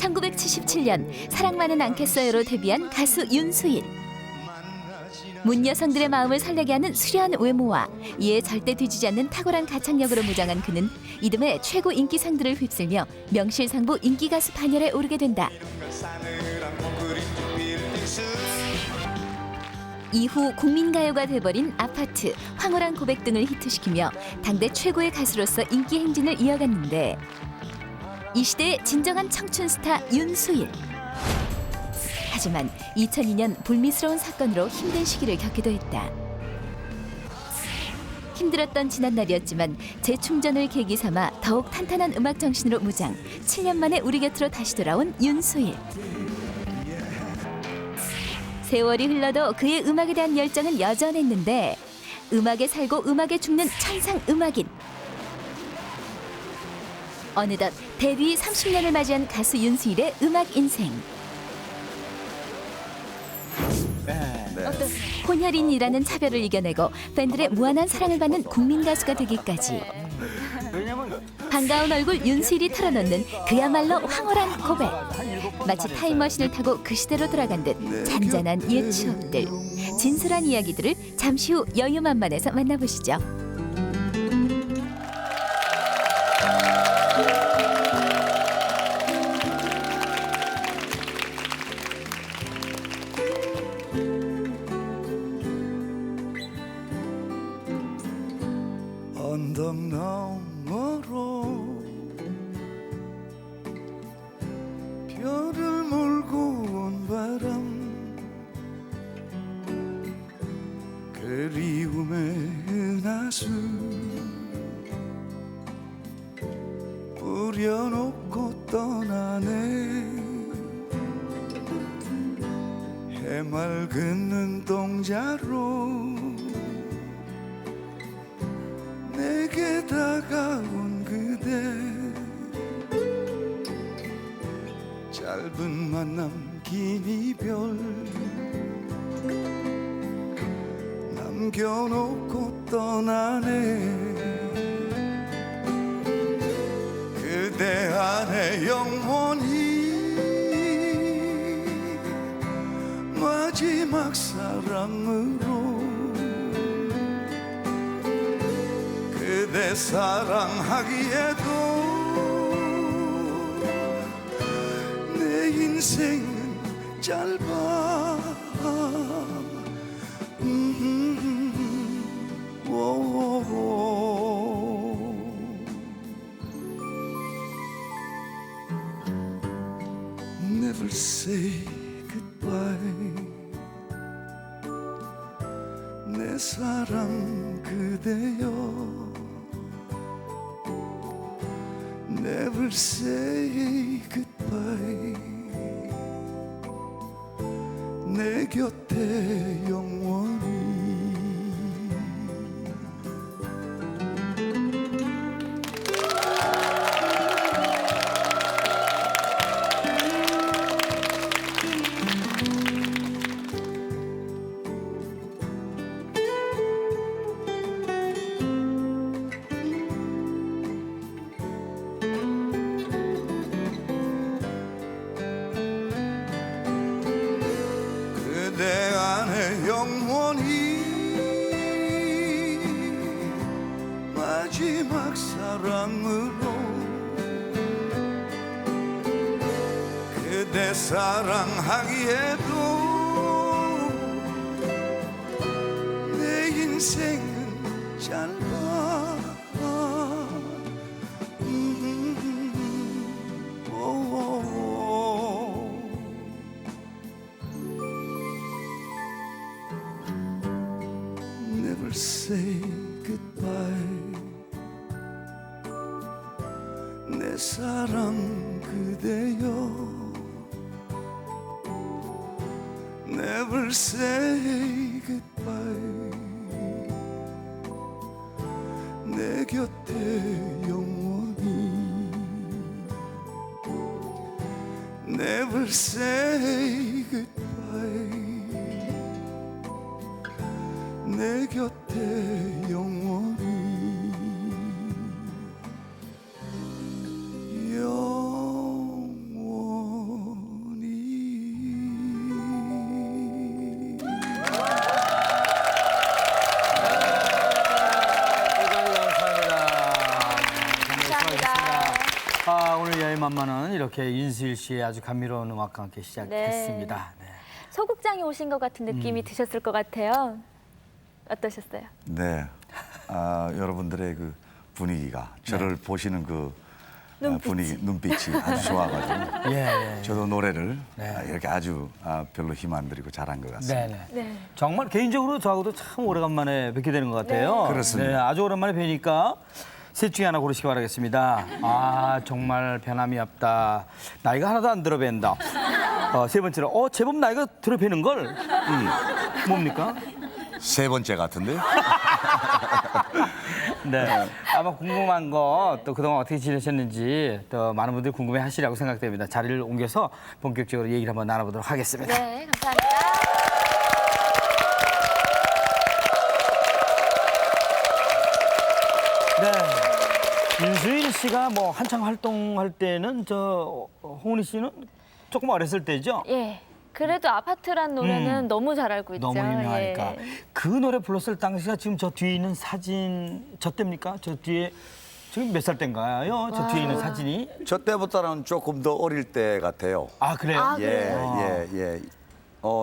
1977년 사랑만은 않겠어요로 데뷔한 가수 윤수일. 문 여성들의 마음을 설레게 하는 수려한 외모와 이에 절대 뒤지지 않는 탁월한 가창력으로 무장한 그는 이듬해 최고 인기상들을 휩쓸며 명실상부 인기가수 반열에 오르게 된다. 이후 국민가요가 돼버린 아파트, 황홀한 고백 등을 히트시키며 당대 최고의 가수로서 인기 행진을 이어갔는데 이 시대의 진정한 청춘 스타 윤수일. 하지만 2002년 불미스러운 사건으로 힘든 시기를 겪기도 했다. 힘들었던 지난날이었지만 재충전을 계기 삼아 더욱 탄탄한 음악 정신으로 무장, 7년 만에 우리 곁으로 다시 돌아온 윤수일. 세월이 흘러도 그의 음악에 대한 열정은 여전했는데 음악에 살고 음악에 죽는 천상 음악인. 어느덧 데뷔 30년을 맞이한 가수 윤수일의 음악 인생. 혼혈인이라는 차별을 이겨내고 팬들의 무한한 사랑을 받는 국민 가수가 되기까지. 반가운 얼굴 윤수일이 털어놓는 그야말로 황홀한 고백. 마치 타임머신을 타고 그 시대로 돌아간 듯 잔잔한 옛 추억들, 진솔한 이야기들을 잠시 후 여유만만해서 만나보시죠. 언덕 너머로 별을 몰고 온 바람, 그리움의 은하수 뿌려놓고 떠나네. 해맑은 눈동자로 내게 다가온 그대, 짧은 만남 긴 이별 남겨놓고 떠나네. 그대 안에 영원히 마지막 사랑으로 그대 사랑하기에도 내 인생은 짧아. Never say goodbye. 내 사랑 그대여. Never say goodbye. 내 곁에 영원히. 그대 안에 영원히 마지막 사랑으로 그대 사랑하기에도 내 인생은 짧아. Never say goodbye. 내 사랑 그대여. Never say goodbye. 내 곁에 영원히. Never say goodbye. 내 곁에 영원히. 영원히. 만만한 이렇게 윤수일 씨의 아주 감미로운 음악과 함께 시작했습니다. 네. 소극장에 오신 것 같은 느낌이 드셨을 것 같아요. 어떠셨어요? 네, 여러분들의 그 분위기가 저를 보시는 그 분위기, 눈빛이 아주 좋아가지고 예, 예. 저도 노래를 네. 이렇게 아주 별로 힘 안 들이고 잘한 것 같습니다. 네, 네. 네. 정말 개인적으로 저하고도 참 오래간만에 뵙게 되는 것 같아요. 네. 그렇습니다. 네, 아주 오랜만에 뵈니까 셋 중에 하나 고르시기 바라겠습니다. 아, 정말 변함이 없다. 나이가 하나도 안 들어 뵌다. 세 번째로, 제법 나이가 들어 뵈는 걸. 뭡니까? 세 번째 같은데? 네. 아마 궁금한 거 또 그동안 어떻게 지내셨는지 또 많은 분들이 궁금해 하시리라고 생각됩니다. 자리를 옮겨서 본격적으로 얘기를 한번 나눠보도록 하겠습니다. 네, 감사합니다. 네. 윤수일 씨가 뭐 한창 활동할 때는 홍은희 씨는 조금 어렸을 때죠? 예. 그래도 아파트란 노래는 너무 잘 알고 있죠. 너무 유명하니까. 예. 그 노래 불렀을 당시가 지금 저 뒤에 있는 사진 저 때입니까? 저 뒤에 지금 몇 살 때인가요? 저 뒤에 있는 사진이? 저 때보다는 조금 더 어릴 때 같아요. 아, 그래요? 아, 예, 그래요? 예.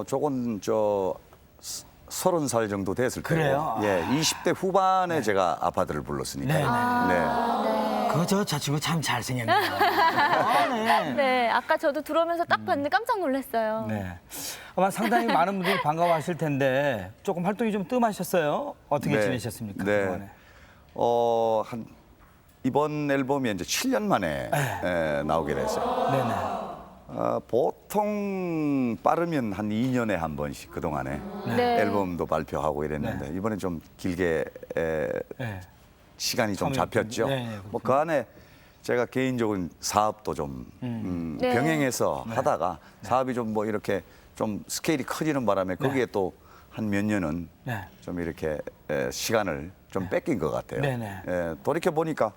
조금 30살 정도 됐을 때요. 그래요? 예, 20대 후반에 제가 아파트를 불렀으니까. 네, 네. 그거 저 친구 참 잘생겼네요. 아, 네. 네, 아까 저도 들어오면서 딱 봤는데 깜짝 놀랐어요. 네. 아마 상당히 많은 분들이 반가워하실 텐데 조금 활동이 좀 뜸하셨어요. 어떻게 네. 지내셨습니까? 네. 그동안에? 이번 앨범이 이제 7년 만에 나오게 됐어요. 네네. 보통 빠르면 한 2년에 한 번씩 그동안에 네. 앨범도 발표하고 이랬는데 이번에 좀 길게 네. 시간이 좀 처음에 잡혔죠. 네, 네, 뭐 그 안에 제가 개인적인 사업도 좀 네. 병행해서 하다가 사업이 좀 뭐 이렇게 좀 스케일이 커지는 바람에 거기에 또 한 몇 년은 네. 좀 이렇게 시간을 좀 뺏긴 것 같아요. 네네. 돌이켜 보니까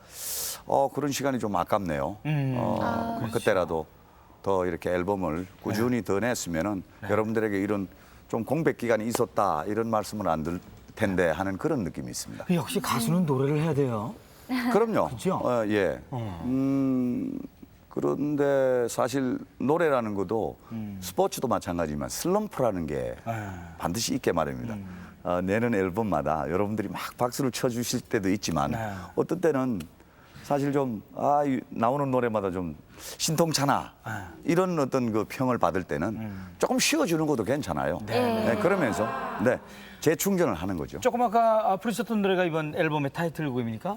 그런 시간이 좀 아깝네요. 그렇죠. 그때라도 더 이렇게 앨범을 꾸준히 더 냈으면은 여러분들에게 이런 좀 공백 기간이 있었다 이런 말씀을 안 들 텐데 하는 그런 느낌이 있습니다. 역시 가수는 노래를 해야 돼요. 그럼요. 그죠? 예. 그런데 사실 노래라는 것도 스포츠도 마찬가지지만 슬럼프라는 게 반드시 있게 마련입니다. 내는 앨범마다 여러분들이 막 박수를 쳐주실 때도 있지만 네. 어떤 때는 사실 좀 나오는 노래마다 좀 신통찮아 이런 어떤 그 평을 받을 때는 조금 쉬어주는 것도 괜찮아요. 네, 그러면서 재충전을 하는 거죠. 조금 아까 부르셨던 노래가 이번 앨범의 타이틀곡입니까?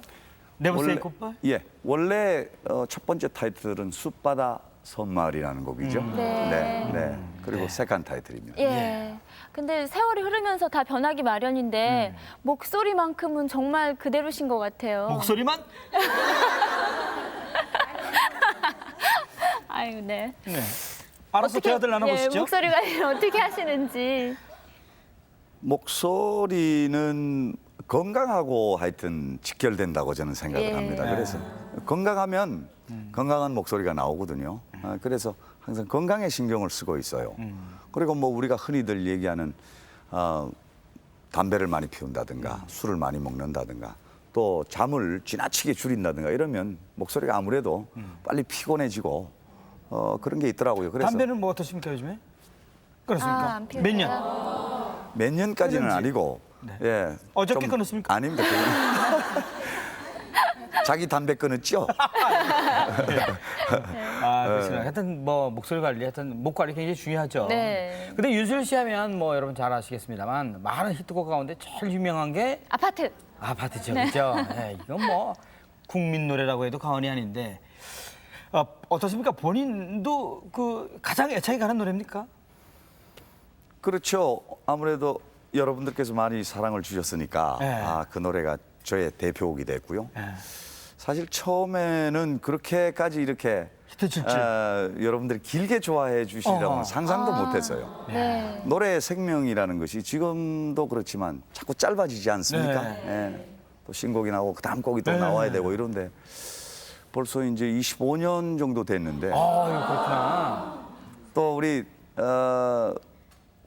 Never Say Goodbye? 예, 원래 첫 번째 타이틀은 숲바다 섬마을이라는 곡이죠. 네. 그리고 세컨 타이틀입니다. 예. 근데 세월이 흐르면서 다 변하기 마련인데 목소리만큼은 정말 그대로신 것 같아요. 목소리만? 아유, 네. 네. 알아서 대화들 나눠보시죠. 목소리 관리를 어떻게 하시는지. 목소리는 건강하고 하여튼 직결된다고 저는 생각을 예. 합니다. 그래서 건강하면 건강한 목소리가 나오거든요. 그래서 항상 건강에 신경을 쓰고 있어요. 그리고 뭐 우리가 흔히들 얘기하는 담배를 많이 피운다든가 술을 많이 먹는다든가 또 잠을 지나치게 줄인다든가 이러면 목소리가 아무래도 빨리 피곤해지고 그런 게 있더라고요. 그래서 담배는 뭐 어떠십니까 요즘에? 그렇습니까? 안 몇 년? 몇 년까지는 끊은지. 아니고 예. 어저께 좀- 끊었습니까? 아닙니다. 자기 담배 끊었죠? 그렇습니다. 하여튼 뭐 목소리 관리, 하여튼 목 관리 굉장히 중요하죠. 네. 근데 윤수일 씨 하면 뭐 여러분 잘 아시겠습니다만 많은 히트곡 가운데 제일 유명한 게 아파트. 아파트죠, 그렇죠? 네, 이건 뭐 국민 노래라고 해도 과언이 아닌데 어떻습니까? 본인도 그 가장 애착이 가는 노래입니까? 그렇죠. 아무래도 여러분들께서 많이 사랑을 주셨으니까 네. 그 노래가 저의 대표곡이 됐고요. 네. 사실 처음에는 그렇게까지 이렇게 히트 칠 줄. 여러분들이 길게 좋아해 주시려고 상상도 못했어요. 네. 노래의 생명이라는 것이 지금도 그렇지만 자꾸 짧아지지 않습니까? 네. 예. 또 신곡이 나오고 그 다음 곡이 또 네. 나와야 되고 이런데 벌써 이제 25년 정도 됐는데 이거 그렇구나. 또 우리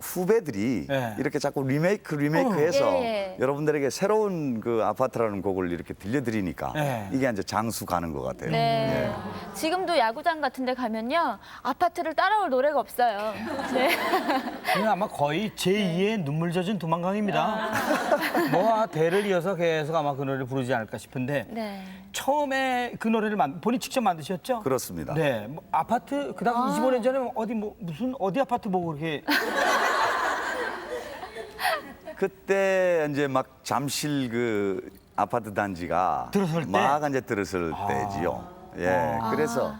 후배들이 네. 이렇게 자꾸 리메이크해서 예. 여러분들에게 새로운 그 아파트라는 곡을 이렇게 들려드리니까 네. 이게 이제 장수 가는 것 같아요. 네. 지금도 야구장 같은 데 가면요. 아파트를 따라올 노래가 없어요. 네. 이건 아마 거의 제2의 눈물 젖은 두만강입니다. 뭐와 대를 이어서 계속 아마 그 노래를 부르지 않을까 싶은데 네. 처음에 그 노래를 본인 직접 만드셨죠? 그렇습니다. 네, 뭐 아파트 그다음 25년 전에 어디 뭐 무슨 어디 아파트 보고 그렇게 그때 이제 막 잠실 그 아파트 단지가 들어설 때? 막 이제 들어설 때지요. 예, 그래서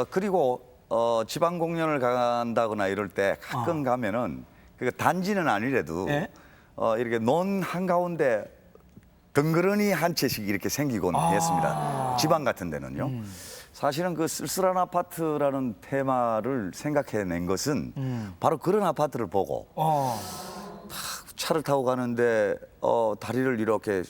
그리고 지방 공연을 간다거나 이럴 때 가끔 가면은 그 단지는 아니래도 네? 이렇게 논 한가운데 덩그러니 한 채씩 이렇게 생기곤 했습니다. 지방 같은 데는요. 사실은 그 쓸쓸한 아파트라는 테마를 생각해낸 것은 바로 그런 아파트를 보고 차를 타고 가는데 다리를 이렇게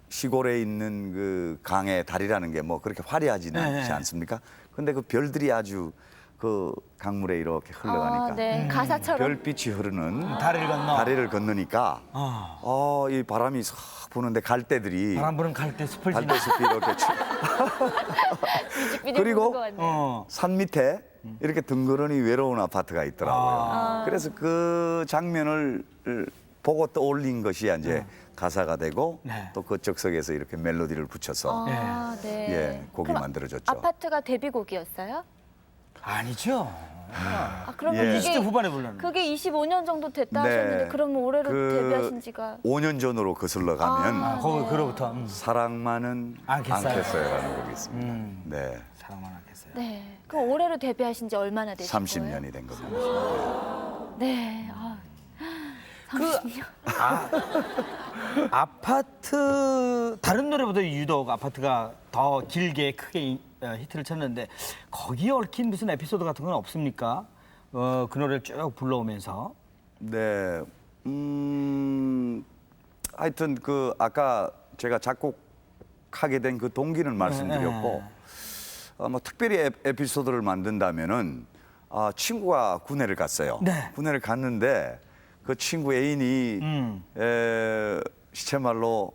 시골에 있는 그 강의 다리라는 게 뭐 그렇게 화려하지는 네. 않지 않습니까? 근데 그 별들이 아주 그 강물에 이렇게 흘러가니까 네. 가사처럼. 별빛이 흐르는 다리를 건너. 건너니까 이 바람이 싹 부는데 갈대들이 바람 부는 갈대 숲을 지나. 갈대숲이 이렇게 뮤직비디오 그리고 보는 것 같네요. 산 밑에 이렇게 덩그러니 외로운 아파트가 있더라고요. 그래서 그 장면을 보고 떠올린 것이 이제 가사가 되고 네. 또 그 적석에서 이렇게 멜로디를 붙여서 네. 예, 곡이 그럼 만들어졌죠. 아파트가 데뷔곡이었어요? 아니죠. 그러면 예. 20대 후반에 불렀는데. 그게 25년 정도 됐다 네. 하셨는데 그러면 올해로 그 데뷔하신 지가 5년 전으로 거슬러 가면 거기 그로부터 사랑만은 않겠어요. 않겠어요라는 곡이 있습니다. 네. 사랑만 않겠어요. 네. 그럼 올해로 데뷔하신 지 얼마나 되신 거예요? 30년이 된 겁니다. 네. 30년. 아파트 다른 노래보다 유독 아파트가 더 길게 크게 히트를 쳤는데 거기에 얽힌 무슨 에피소드 같은 건 없습니까? 그 노래를 쭉 불러오면서. 네. 하여튼 그 아까 제가 작곡하게 된 그 동기는 말씀드렸고 뭐 특별히 에피소드를 만든다면은 친구가 군에를 갔어요. 네. 군에를 갔는데 그 친구 애인이 시체말로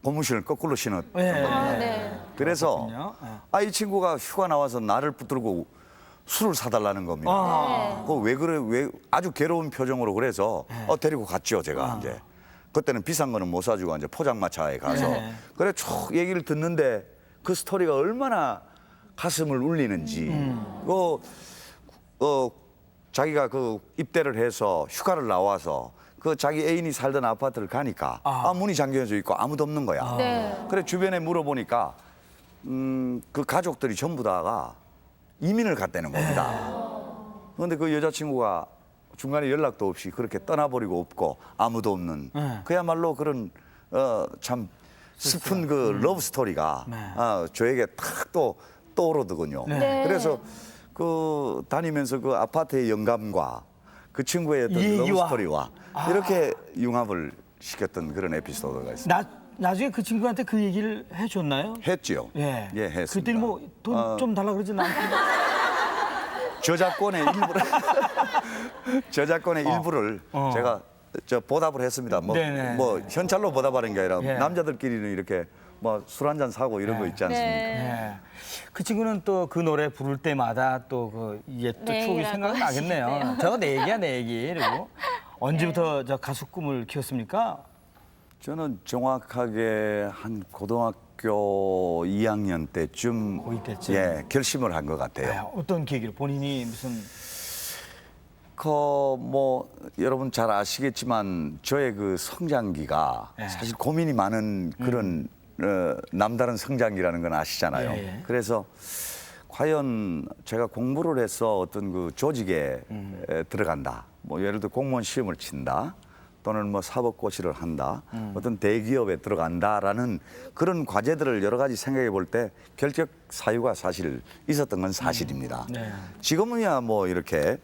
고무신을 거꾸로 신었던 네. 겁니다. 네. 그래서 그렇군요. 이 친구가 휴가 나와서 나를 붙들고 술을 사달라는 겁니다. 그거 왜 그래? 왜 아주 괴로운 표정으로 그래서 데리고 갔죠 제가 이제. 그때는 비싼 거는 못 사주고 이제 포장마차에 가서 그래 쭉 얘기를 듣는데 그 스토리가 얼마나 가슴을 울리는지. 자기가 그 입대를 해서 휴가를 나와서 그 자기 애인이 살던 아파트를 가니까 문이 잠겨져 있고 아무도 없는 거야. 네. 그래 주변에 물어보니까 그 가족들이 전부 다가 이민을 갔다는 겁니다. 그런데 그 여자친구가 중간에 연락도 없이 그렇게 떠나버리고 없고 아무도 없는 그야말로 그런 참 슬픈 그 러브 스토리가 저에게 탁 또 떠오르더군요. 네. 그래서 그 다니면서 그 아파트의 영감과 그 친구의 어떤 러브 얘기와. 스토리와 이렇게 융합을 시켰던 그런 에피소드가 있습니다. 나중에 그 친구한테 그 얘기를 해줬나요? 했지요. 예. 했습니다. 그랬더니 뭐 돈 좀 달라 그러진 않고. 저작권의 일부를 제가 보답을 했습니다. 네네. 뭐 현찰로 보답하는 게 아니라 예. 남자들끼리는 이렇게 뭐 술 한 잔 사고 이런 거 있지 않습니까? 예. 그 친구는 또 그 노래 부를 때마다 또 그 이게 또 내 추억이 얘기라고 생각나겠네요. 하시네요. 저거 내 얘기야 내 얘기. 그리고 언제부터 저 가수 꿈을 키웠습니까? 저는 정확하게 한 고등학교 2학년 때쯤 고2 때쯤? 예, 결심을 한 것 같아요. 네, 어떤 계기로 본인이 무슨 뭐 여러분 잘 아시겠지만 저의 그 성장기가 예. 사실 고민이 많은 그런 남다른 성장기라는 건 아시잖아요. 예. 그래서 과연 제가 공부를 해서 어떤 그 조직에 들어간다. 뭐 예를 들어 공무원 시험을 친다. 또는 뭐 사법고시를 한다. 어떤 대기업에 들어간다라는 그런 과제들을 여러 가지 생각해 볼 때 결격 사유가 사실 있었던 건 사실입니다. 네. 지금은야 뭐 이렇게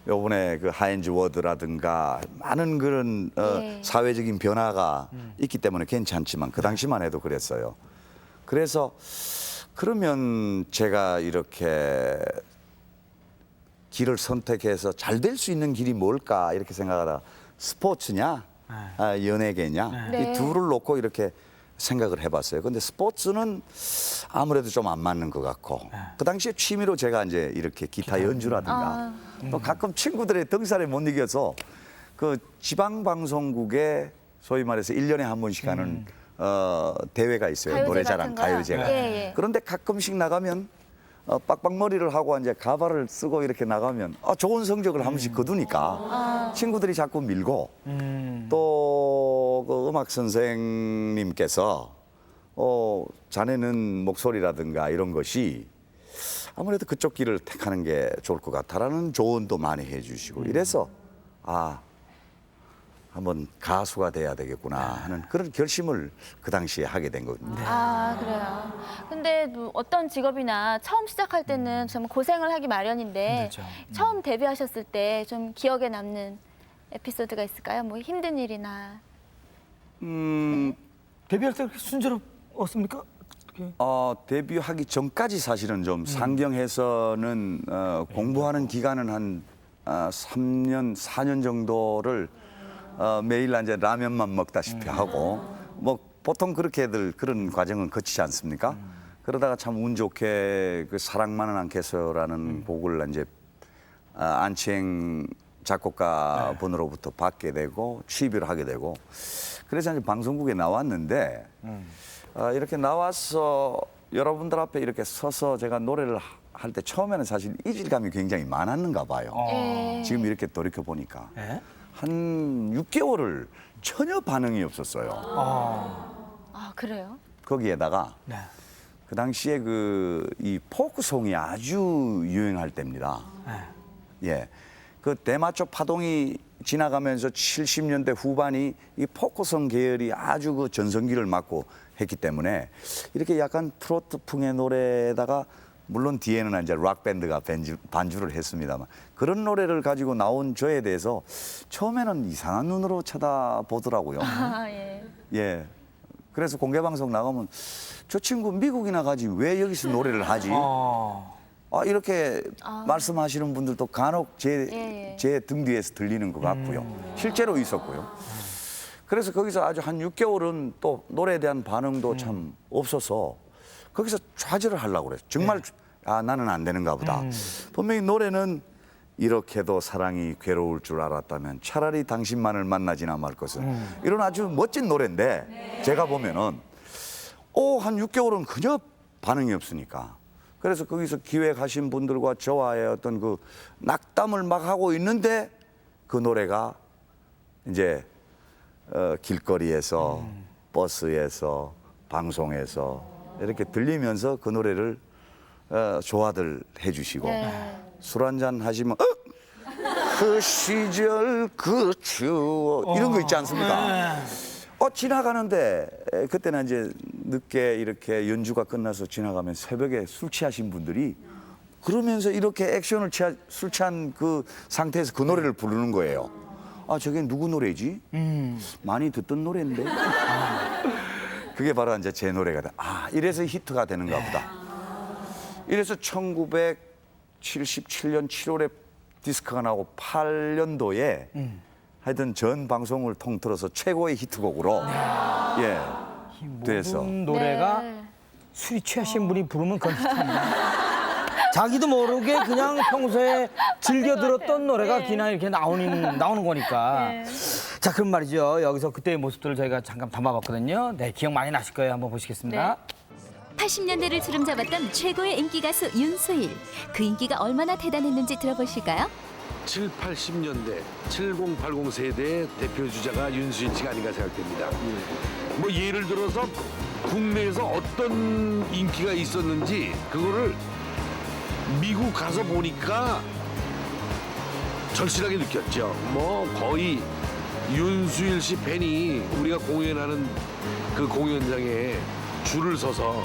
요번에 그 하인즈 워드라든가 많은 그런 네. 사회적인 변화가 있기 때문에 괜찮지만 그 당시만 해도 그랬어요. 그래서 그러면 제가 이렇게 길을 선택해서 잘 될 수 있는 길이 뭘까 이렇게 생각하다가 스포츠냐, 연예계냐 네. 이 둘을 놓고 이렇게 생각을 해봤어요. 근데 스포츠는 아무래도 좀 안 맞는 것 같고 그 당시에 취미로 제가 이제 이렇게 기타 연주라든가 또 가끔 친구들의 등살에 못 이겨서 그 지방 방송국에 소위 말해서 1년에 한 번씩 하는 대회가 있어요. 가요제 노래자랑 같은 거요? 가요제가. 예, 예. 그런데 가끔씩 나가면 빡빡머리를 하고 이제 가발을 쓰고 이렇게 나가면 좋은 성적을 한 번씩 거두니까 친구들이 자꾸 밀고 또 그 음악 선생님께서 자네는 목소리라든가 이런 것이 아무래도 그쪽 길을 택하는 게 좋을 것 같다라는 조언도 많이 해주시고 이래서 한번 가수가 돼야 되겠구나 하는 그런 결심을 그 당시에 하게 된 겁니다. 아, 그래요. 근데 뭐 어떤 직업이나 처음 시작할 때는 정말 고생을 하기 마련인데 힘들죠. 처음 데뷔하셨을 때 좀 기억에 남는 에피소드가 있을까요? 뭐 힘든 일이나. 데뷔할 때 그렇게 순조롭습니까? 어떻게? 데뷔하기 전까지 사실은 좀 상경에서는 공부하는 기간은 한 3년, 4년 정도를 매일 이제 라면만 먹다시피 하고 뭐 보통 그렇게들 그런 과정은 거치지 않습니까? 그러다가 참 운 좋게 그 사랑만은 않겠어라는 곡을 이제 안치행 작곡가 분으로부터 받게 되고 취입을 하게 되고 그래서 이제 방송국에 나왔는데 이렇게 나와서 여러분들 앞에 이렇게 서서 제가 노래를 할 때 처음에는 사실 이질감이 굉장히 많았는가 봐요. 예. 지금 이렇게 돌이켜 보니까 예? 한 6개월을 전혀 반응이 없었어요. 아, 그래요? 거기에다가 네. 그 당시에 이 포크송이 아주 유행할 때입니다. 예. 그 대마초 파동이 지나가면서 70년대 후반이 이 포크송 계열이 아주 그 전성기를 맞고 했기 때문에 이렇게 약간 트로트풍의 노래에다가 물론 뒤에는 이제 락 밴드가 반주를 했습니다만 그런 노래를 가지고 나온 저에 대해서 처음에는 이상한 눈으로 쳐다보더라고요. 아, 예. 예. 그래서 공개 방송 나가면 저 친구 미국이나 가지 왜 여기서 노래를 하지? 이렇게 말씀하시는 분들도 간혹 제 등 뒤에서 들리는 것 같고요. 실제로 있었고요. 그래서 거기서 아주 한 6개월은 또 노래에 대한 반응도 참 없어서 거기서 좌절을 하려고 그랬어요. 정말 나는 안 되는가 보다. 분명히 노래는 이렇게도 사랑이 괴로울 줄 알았다면 차라리 당신만을 만나지나 말 것은 이런 아주 멋진 노래인데 제가 보면은 한 6개월은 그저 반응이 없으니까 그래서 거기서 기획하신 분들과 저와의 어떤 그 낙담을 막 하고 있는데 그 노래가 이제 길거리에서 버스에서 방송에서 이렇게 들리면서 그 노래를 좋아들 해주시고 술 한잔 하시면 그 시절 그 추억 이런 거 있지 않습니까? 지나가는데 그때는 이제 늦게 이렇게 연주가 끝나서 지나가면 새벽에 술 취하신 분들이 그러면서 이렇게 액션을 술 취한 그 상태에서 그 노래를 부르는 거예요. 저게 누구 노래지? 많이 듣던 노래인데. 그게 바로 이제 제 노래가 돼. 이래서 히트가 되는가 보다. 이래서 1977년 7월에 디스크가 나오고 8년도에 하여튼 전 방송을 통틀어서 최고의 히트곡으로 돼서 모든 노래가 네. 술이 취하신 분이 부르면 그건 히트합니다. 자기도 모르게 그냥 평소에 즐겨 들었던 노래가 그냥 이렇게 나오는 거니까. 자, 그럼 말이죠. 여기서 그때의 모습들을 저희가 잠깐 담아봤거든요. 네, 기억 많이 나실 거예요. 한번 보시겠습니다. 80년대를 주름잡았던 최고의 인기 가수 윤수일. 그 인기가 얼마나 대단했는지 들어보실까요? 7, 80년대 70, 80 세대의 대표 주자가 윤수일 씨가 아닌가 생각됩니다. 뭐 예를 들어서 국내에서 어떤 인기가 있었는지 그거를 미국 가서 보니까 절실하게 느꼈죠. 뭐 거의 윤수일 씨 팬이 우리가 공연하는 그 공연장에 줄을 서서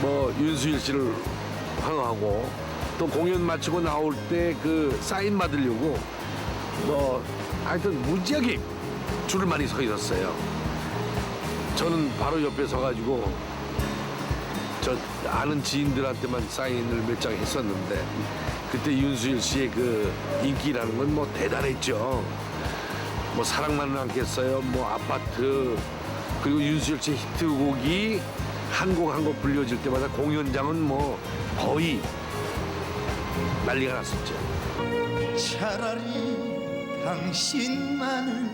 뭐 윤수일 씨를 환호하고 또 공연 마치고 나올 때 그 사인 받으려고 뭐 하여튼 무지하게 줄을 많이 서 있었어요. 저는 바로 옆에 서가지고 저 아는 지인들한테만 사인을 몇 장 했었는데 그때 윤수일 씨의 그 인기라는 건 뭐 대단했죠. 뭐 사랑만은 않겠어요. 뭐 아파트 그리고 윤수일 씨 히트곡이 한 곡 한 곡 불려질 때마다 공연장은 뭐 거의 난리가 났었죠. 차라리 당신만을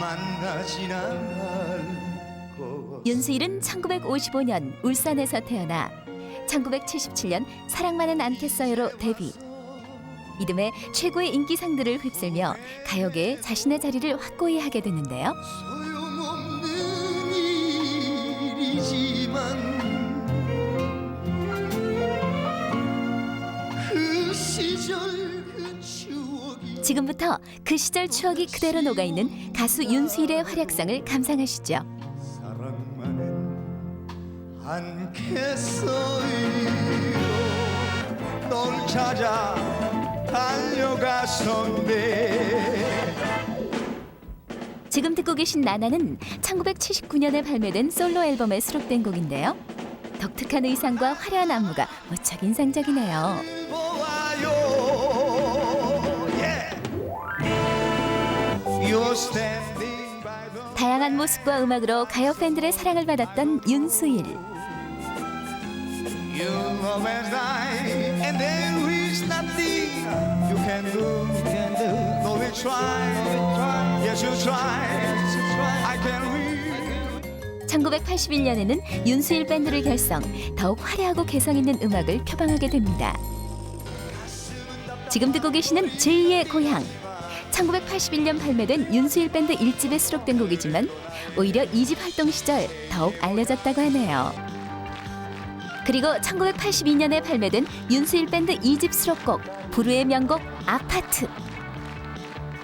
만나진 않을 것. 윤수일은 1955년 울산에서 태어나 1977년 사랑만은 않겠어요로 데뷔. 이듬해 최고의 인기상들을 휩쓸며 가요계에 자신의 자리를 확고히 하게 되는데요. 소용없는 일이지만 그 시절 그 추억이 지금부터 그 시절 추억이 그대로 녹아있는 가수 윤수일의 활약상을 감상하시죠. 사랑만은 않겠어요. 널 찾아 달려갔었네. 지금 듣고 계신 나나는 1979년에 발매된 솔로 앨범에 수록된 곡인데요. 독특한 의상과 화려한 안무가 무척 인상적이네요. 보아요. Yeah. You're standing by the 다양한 모습과 음악으로 가요 팬들의 사랑을 받았던 윤수일. You love as I, and there is nothing you can do. No, we try. Yes, you try. I can read. 1981년에는 윤수일 밴드를 결성, 더욱 화려하고 개성 있는 음악을 표방하게 됩니다. 지금 듣고 계시는 제2의 고향. 1981년 발매된 윤수일 밴드 1집에 수록된 곡이지만 오히려 2집 활동 시절 더욱 알려졌다고 하네요. 그리고 1982년에 발매된 윤수일 밴드 2집 수록곡 부르의 명곡 아파트.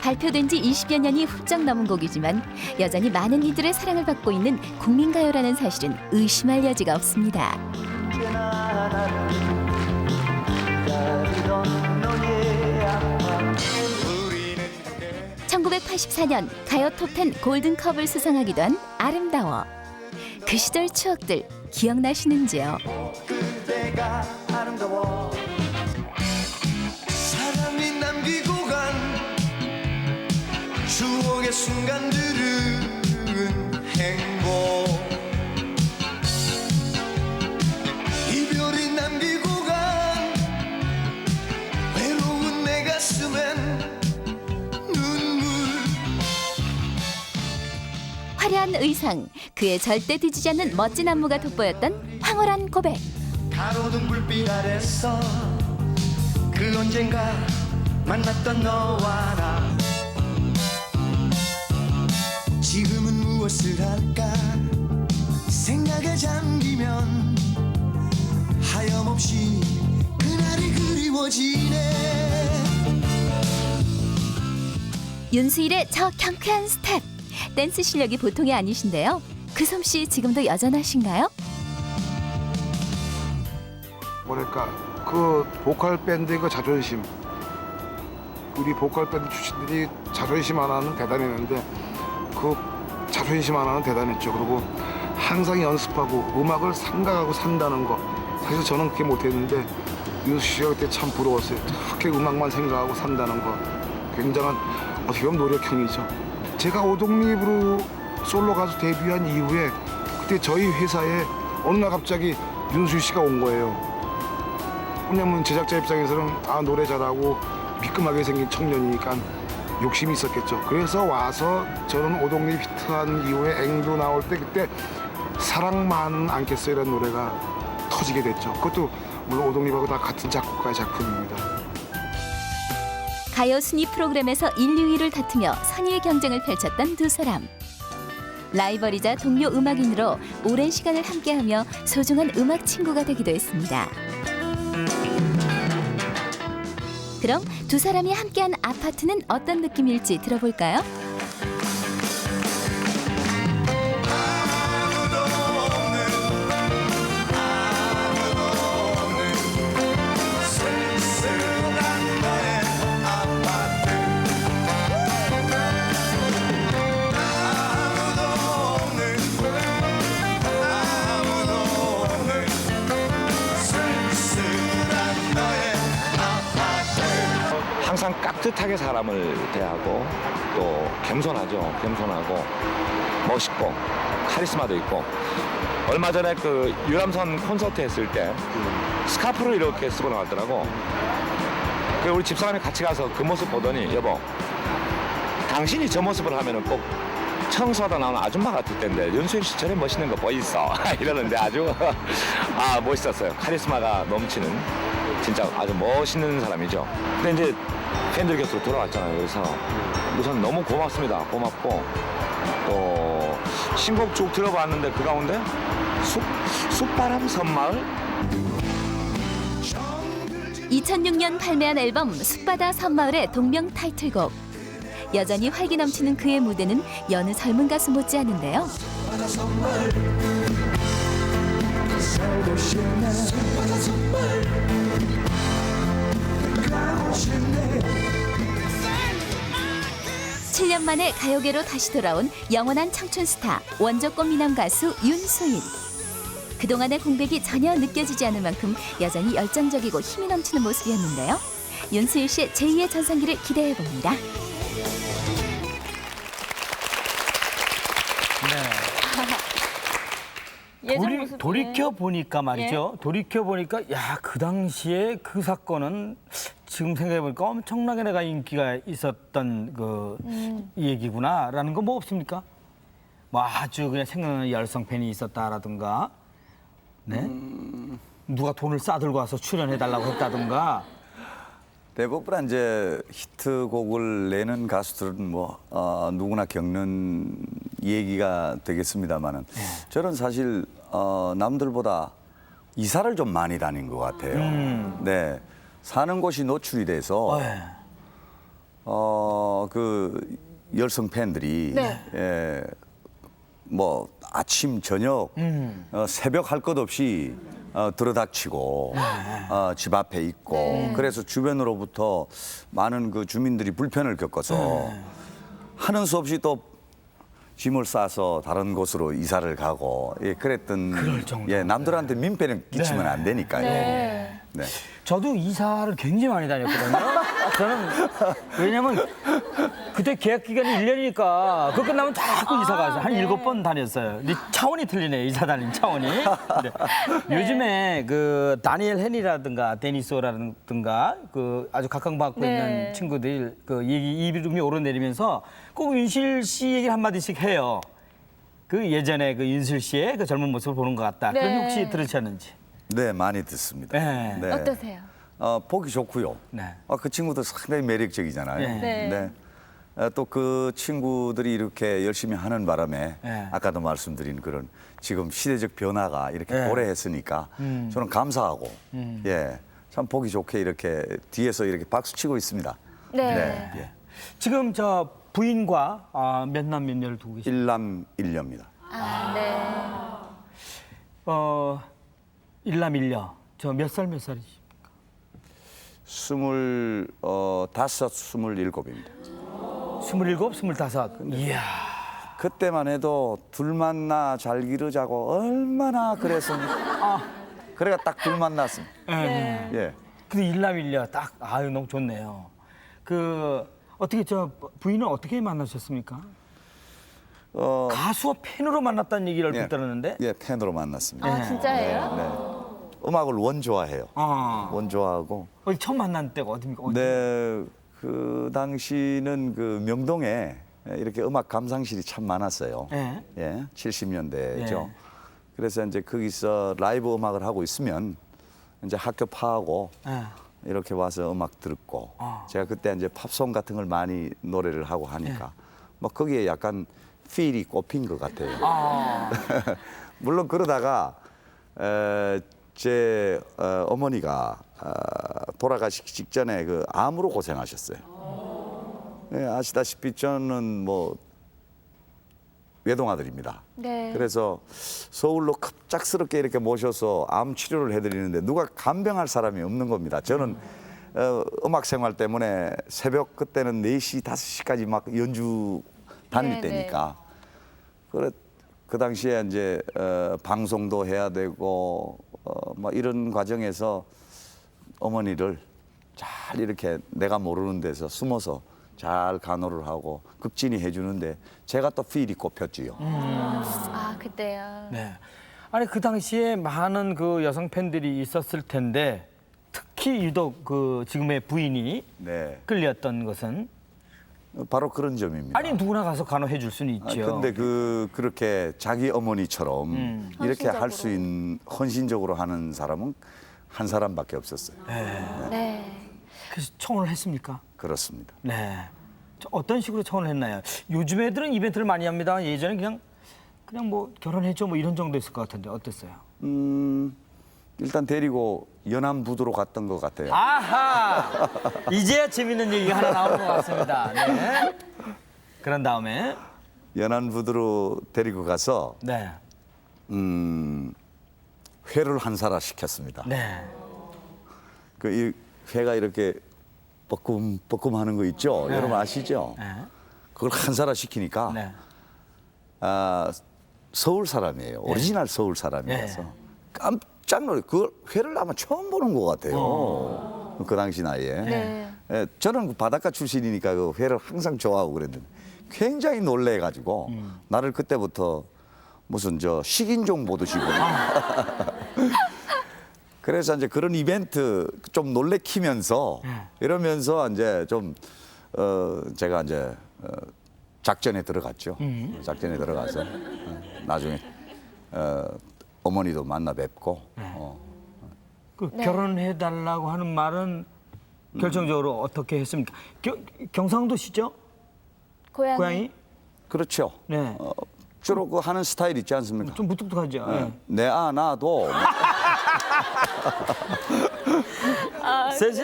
발표된 지 20여 년이 훌쩍 넘은 곡이지만 여전히 많은 이들의 사랑을 받고 있는 국민가요라는 사실은 의심할 여지가 없습니다. 1984년 가요 톱10 골든컵을 수상하기도 한 아름다워. 그 시절 추억들 기억나시는지요? 그대가 아름다워. 사랑이 남기고 간 추억의 순간들은 행복. 이별이 남기고 간 외로운 내 가슴엔 눈물. 화려한 의상, 그의 절대 뒤지지 않는 멋진 안무가 돋보였던 황홀한 고백. 가로등 불빛 아래서 그 언젠가 만났던 너와 나. 지금은 무엇을 할까 생각에 잠기면 하염없이 그날이 그리워지네. 윤수일의 저 경쾌한 스텝. 댄스 실력이 보통이 아니신데요. 그 솜씨 지금도 여전하신가요? 뭐랄까 그 보컬 밴드의 그 자존심, 우리 보컬 밴드 출신들이 자존심 하나는 대단했는데 그 자존심 하나는 대단했죠. 그리고 항상 연습하고 음악을 생각하고 산다는 거, 사실 저는 그렇게 못했는데 윤수 씨가 그때 참 부러웠어요. 그렇게 음악만 생각하고 산다는 거 굉장한 어떻게 보면 노력형이죠. 제가 오독립으로 솔로 가수 데뷔한 이후에 그때 저희 회사에 어느 날 갑자기 윤수 씨가 온 거예요. 왜냐면 제작자 입장에서는 노래 잘하고 미끈하게 생긴 청년이니까 욕심이 있었겠죠. 그래서 와서 저는 오독립 히트한 이후에 앵두 나올 때 그때 사랑만은 않겠어요라는 노래가 터지게 됐죠. 그것도 물론 오독립하고 다 같은 작곡가의 작품입니다. 가요 순위 프로그램에서 1, 2위를 다투며 선의의 경쟁을 펼쳤던 두 사람. 라이벌이자 동료 음악인으로 오랜 시간을 함께하며 소중한 음악 친구가 되기도 했습니다. 그럼 두 사람이 함께한 아파트는 어떤 느낌일지 들어볼까요? 항상 깍듯하게 사람을 대하고 또 겸손하고 멋있고 카리스마도 있고 얼마 전에 그 유람선 콘서트 했을 때 스카프를 이렇게 쓰고 나왔더라고. 그래서 우리 집사람이 같이 가서 그 모습 보더니 여보 당신이 저 모습을 하면은 꼭 청소하다 나오는 아줌마 같을 텐데 윤수일 씨 저래 멋있는 거 보이소 이러는데 아주 멋있었어요. 카리스마가 넘치는 진짜 아주 멋있는 사람이죠. 근데 이제 팬들 곁으로 돌아왔잖아요. 그래서 우선 너무 고맙습니다. 고맙고 또 신곡 쭉 들어봤는데 그 가운데 숲바람 섬마을 2006년 발매한 앨범 숲바다 섬마을의 동명 타이틀곡. 여전히 활기 넘치는 그의 무대는 여느 젊은 가수 못지않은데요. (7년) 만에 가요계로 다시 돌아온 영원한 청춘 스타 원조권 미남 가수 윤수일. 그동안의 공백이 전혀 느껴지지 않을 만큼 여전히 열정적이고 힘이 넘치는 모습이었는데요. 윤수일 씨의 제2의 전성기를 기대해봅니다. 예전 모습 돌이켜 보니까 말이죠. 돌이켜 보니까 야, 그 당시에 그 사건은 지금 생각해 보니까 엄청나게 내가 인기가 있었던 그 얘기구나라는 거 뭐 없습니까? 뭐 아주 그냥 생각나는 열성 팬이 있었다라든가, 네, 누가 돈을 싸들고 와서 출연해 달라고 했다든가. 대부분 이제 히트곡을 내는 가수들은 뭐 누구나 겪는 얘기가 되겠습니다만은 저는 사실 남들보다 이사를 좀 많이 다닌 것 같아요. 네, 사는 곳이 노출이 돼서 그 열성 팬들이 네. 뭐 아침 저녁 새벽 할 것 없이 들어닥치고 집 앞에 있고 그래서 주변으로부터 많은 그 주민들이 불편을 겪어서 하는 수 없이 또 짐을 싸서 다른 곳으로 이사를 가고 그랬던 남들한테 민폐는 끼치면 안 되니까요. 네. 네. 저도 이사를 굉장히 많이 다녔거든요. 저는 왜냐면 그때 계약 기간이 1년이니까 그거 끝나면 자꾸 이사 가서 한 7번 다녔어요. 근데 차원이 틀리네요. 이사 다닌 차원이. 근데 요즘에 그 다니엘 헨이라든가 데니소라든가 그 아주 각광받고 있는 친구들 그 이름이 오르내리면서 꼭 윤실 씨 얘기를 한마디씩 해요. 그 예전에 그 윤실 씨의 그 젊은 모습을 보는 것 같다. 네. 그런 혹시 들으셨는지? 네, 많이 듣습니다. 네. 네. 어떠세요? 보기 좋고요. 네. 그 친구들 상당히 매력적이잖아요. 네. 또 그 친구들이 이렇게 열심히 하는 바람에 네. 아까도 말씀드린 그런 지금 시대적 변화가 이렇게 도래했으니까 저는 감사하고 참 보기 좋게 이렇게 뒤에서 이렇게 박수 치고 있습니다. 네. 예. 지금 저 부인과 몇 남 몇 녀를 두고 계십니까? 일남 일녀입니다. 네. 일남 일녀. 저 몇 살이십니까? 25, 27입니다. 27, 25. 이야. 그때만 해도 둘만 나 잘 기르자고 얼마나 그랬습니까? 그래가 딱 둘만 났습니다. 네. 예. 근데 일남 일녀 딱 아유 너무 좋네요. 그 어떻게 저 부인은 어떻게 만나셨습니까? 가수와 팬으로 만났다는 얘기를 얼핏 들었는데. 예, 팬으로 만났습니다. 아, 진짜예요? 네. 음악을 원좋아해요. 원좋아하고. 어디 처음 만난 때가 어디입니까? 어디? 네, 그 당시는 그 명동에 이렇게 음악 감상실이 참 많았어요. 네. 예, 70년대죠. 네. 그래서 이제 거기서 라이브 음악을 하고 있으면 이제 학교 파하고 네. 이렇게 와서 음악 듣고 제가 그때 이제 팝송 같은 걸 많이 노래를 하고 하니까 뭐 거기에 약간 필이 꼽힌 것 같아요. 물론 그러다가 제 어머니가 돌아가시기 직전에 그 암으로 고생하셨어요. 네, 아시다시피 저는 뭐 외동아들입니다. 네. 그래서 서울로 급작스럽게 이렇게 모셔서 암 치료를 해드리는데 누가 간병할 사람이 없는 겁니다. 저는 음악 생활 때문에 새벽 그때는 4시, 5시까지 막 연주 다닐 때니까. 그래 그 당시에 이제 방송도 해야 되고 뭐 이런 과정에서 어머니를 잘 이렇게 내가 모르는 데서 숨어서 잘 간호를 하고 극진히 해주는데 제가 또 필이 꼽혔지요. 아, 그때요. 네. 아니 그 당시에 많은 그 여성 팬들이 있었을 텐데 특히 유독 그 지금의 부인이 네, 끌렸던 것은 바로 그런 점입니다. 아니 누구나 가서 간호해 줄 수는 있죠. 근데 그렇게 자기 어머니처럼 이렇게 할 수 있는 헌신적으로 하는 사람은 한 사람밖에 없었어요. 네. 그래서 청혼을 했습니까? 그렇습니다. 네. 어떤 식으로 청혼을 했나요? 요즘 애들은 이벤트를 많이 합니다. 예전에 그냥 뭐 결혼해줘 뭐 이런 정도였을 것 같은데 어땠어요? 일단 데리고 연안부두로 갔던 것 같아요. 아하! 이제야 재밌는 얘기가 하나 나오는 것 같습니다. 네. 그런 다음에 연안부두로 데리고 가서 네. 회를 한 사라 시켰습니다. 네. 이 회가 이렇게 뻐끔뻐끔하는 거 있죠. 여러분 아시죠? 네. 그걸 한 사라 시키니까 네. 서울 사람이에요. 오리지널 서울 사람이라서 깜짝 놀래. 그 회를 아마 처음 보는 것 같아요. 그 당시 나이에. 네. 예, 저는 바닷가 출신이니까 그 회를 항상 좋아하고 그랬는데 굉장히 놀래가지고 나를 그때부터 무슨 식인종 보듯이 보고. 그래서 이제 그런 이벤트 좀 놀래키면서 이러면서 이제 좀 제가 이제 작전에 들어갔죠. 작전에 들어가서 나중에 어머니도 만나 뵙고. 그 결혼해 달라고 하는 말은 결정적으로 어떻게 했습니까? 경상도시죠? 고향이? 그렇죠. 네. 주로 그 하는 스타일 있지 않습니까? 좀 무뚝뚝하죠. 네. 나도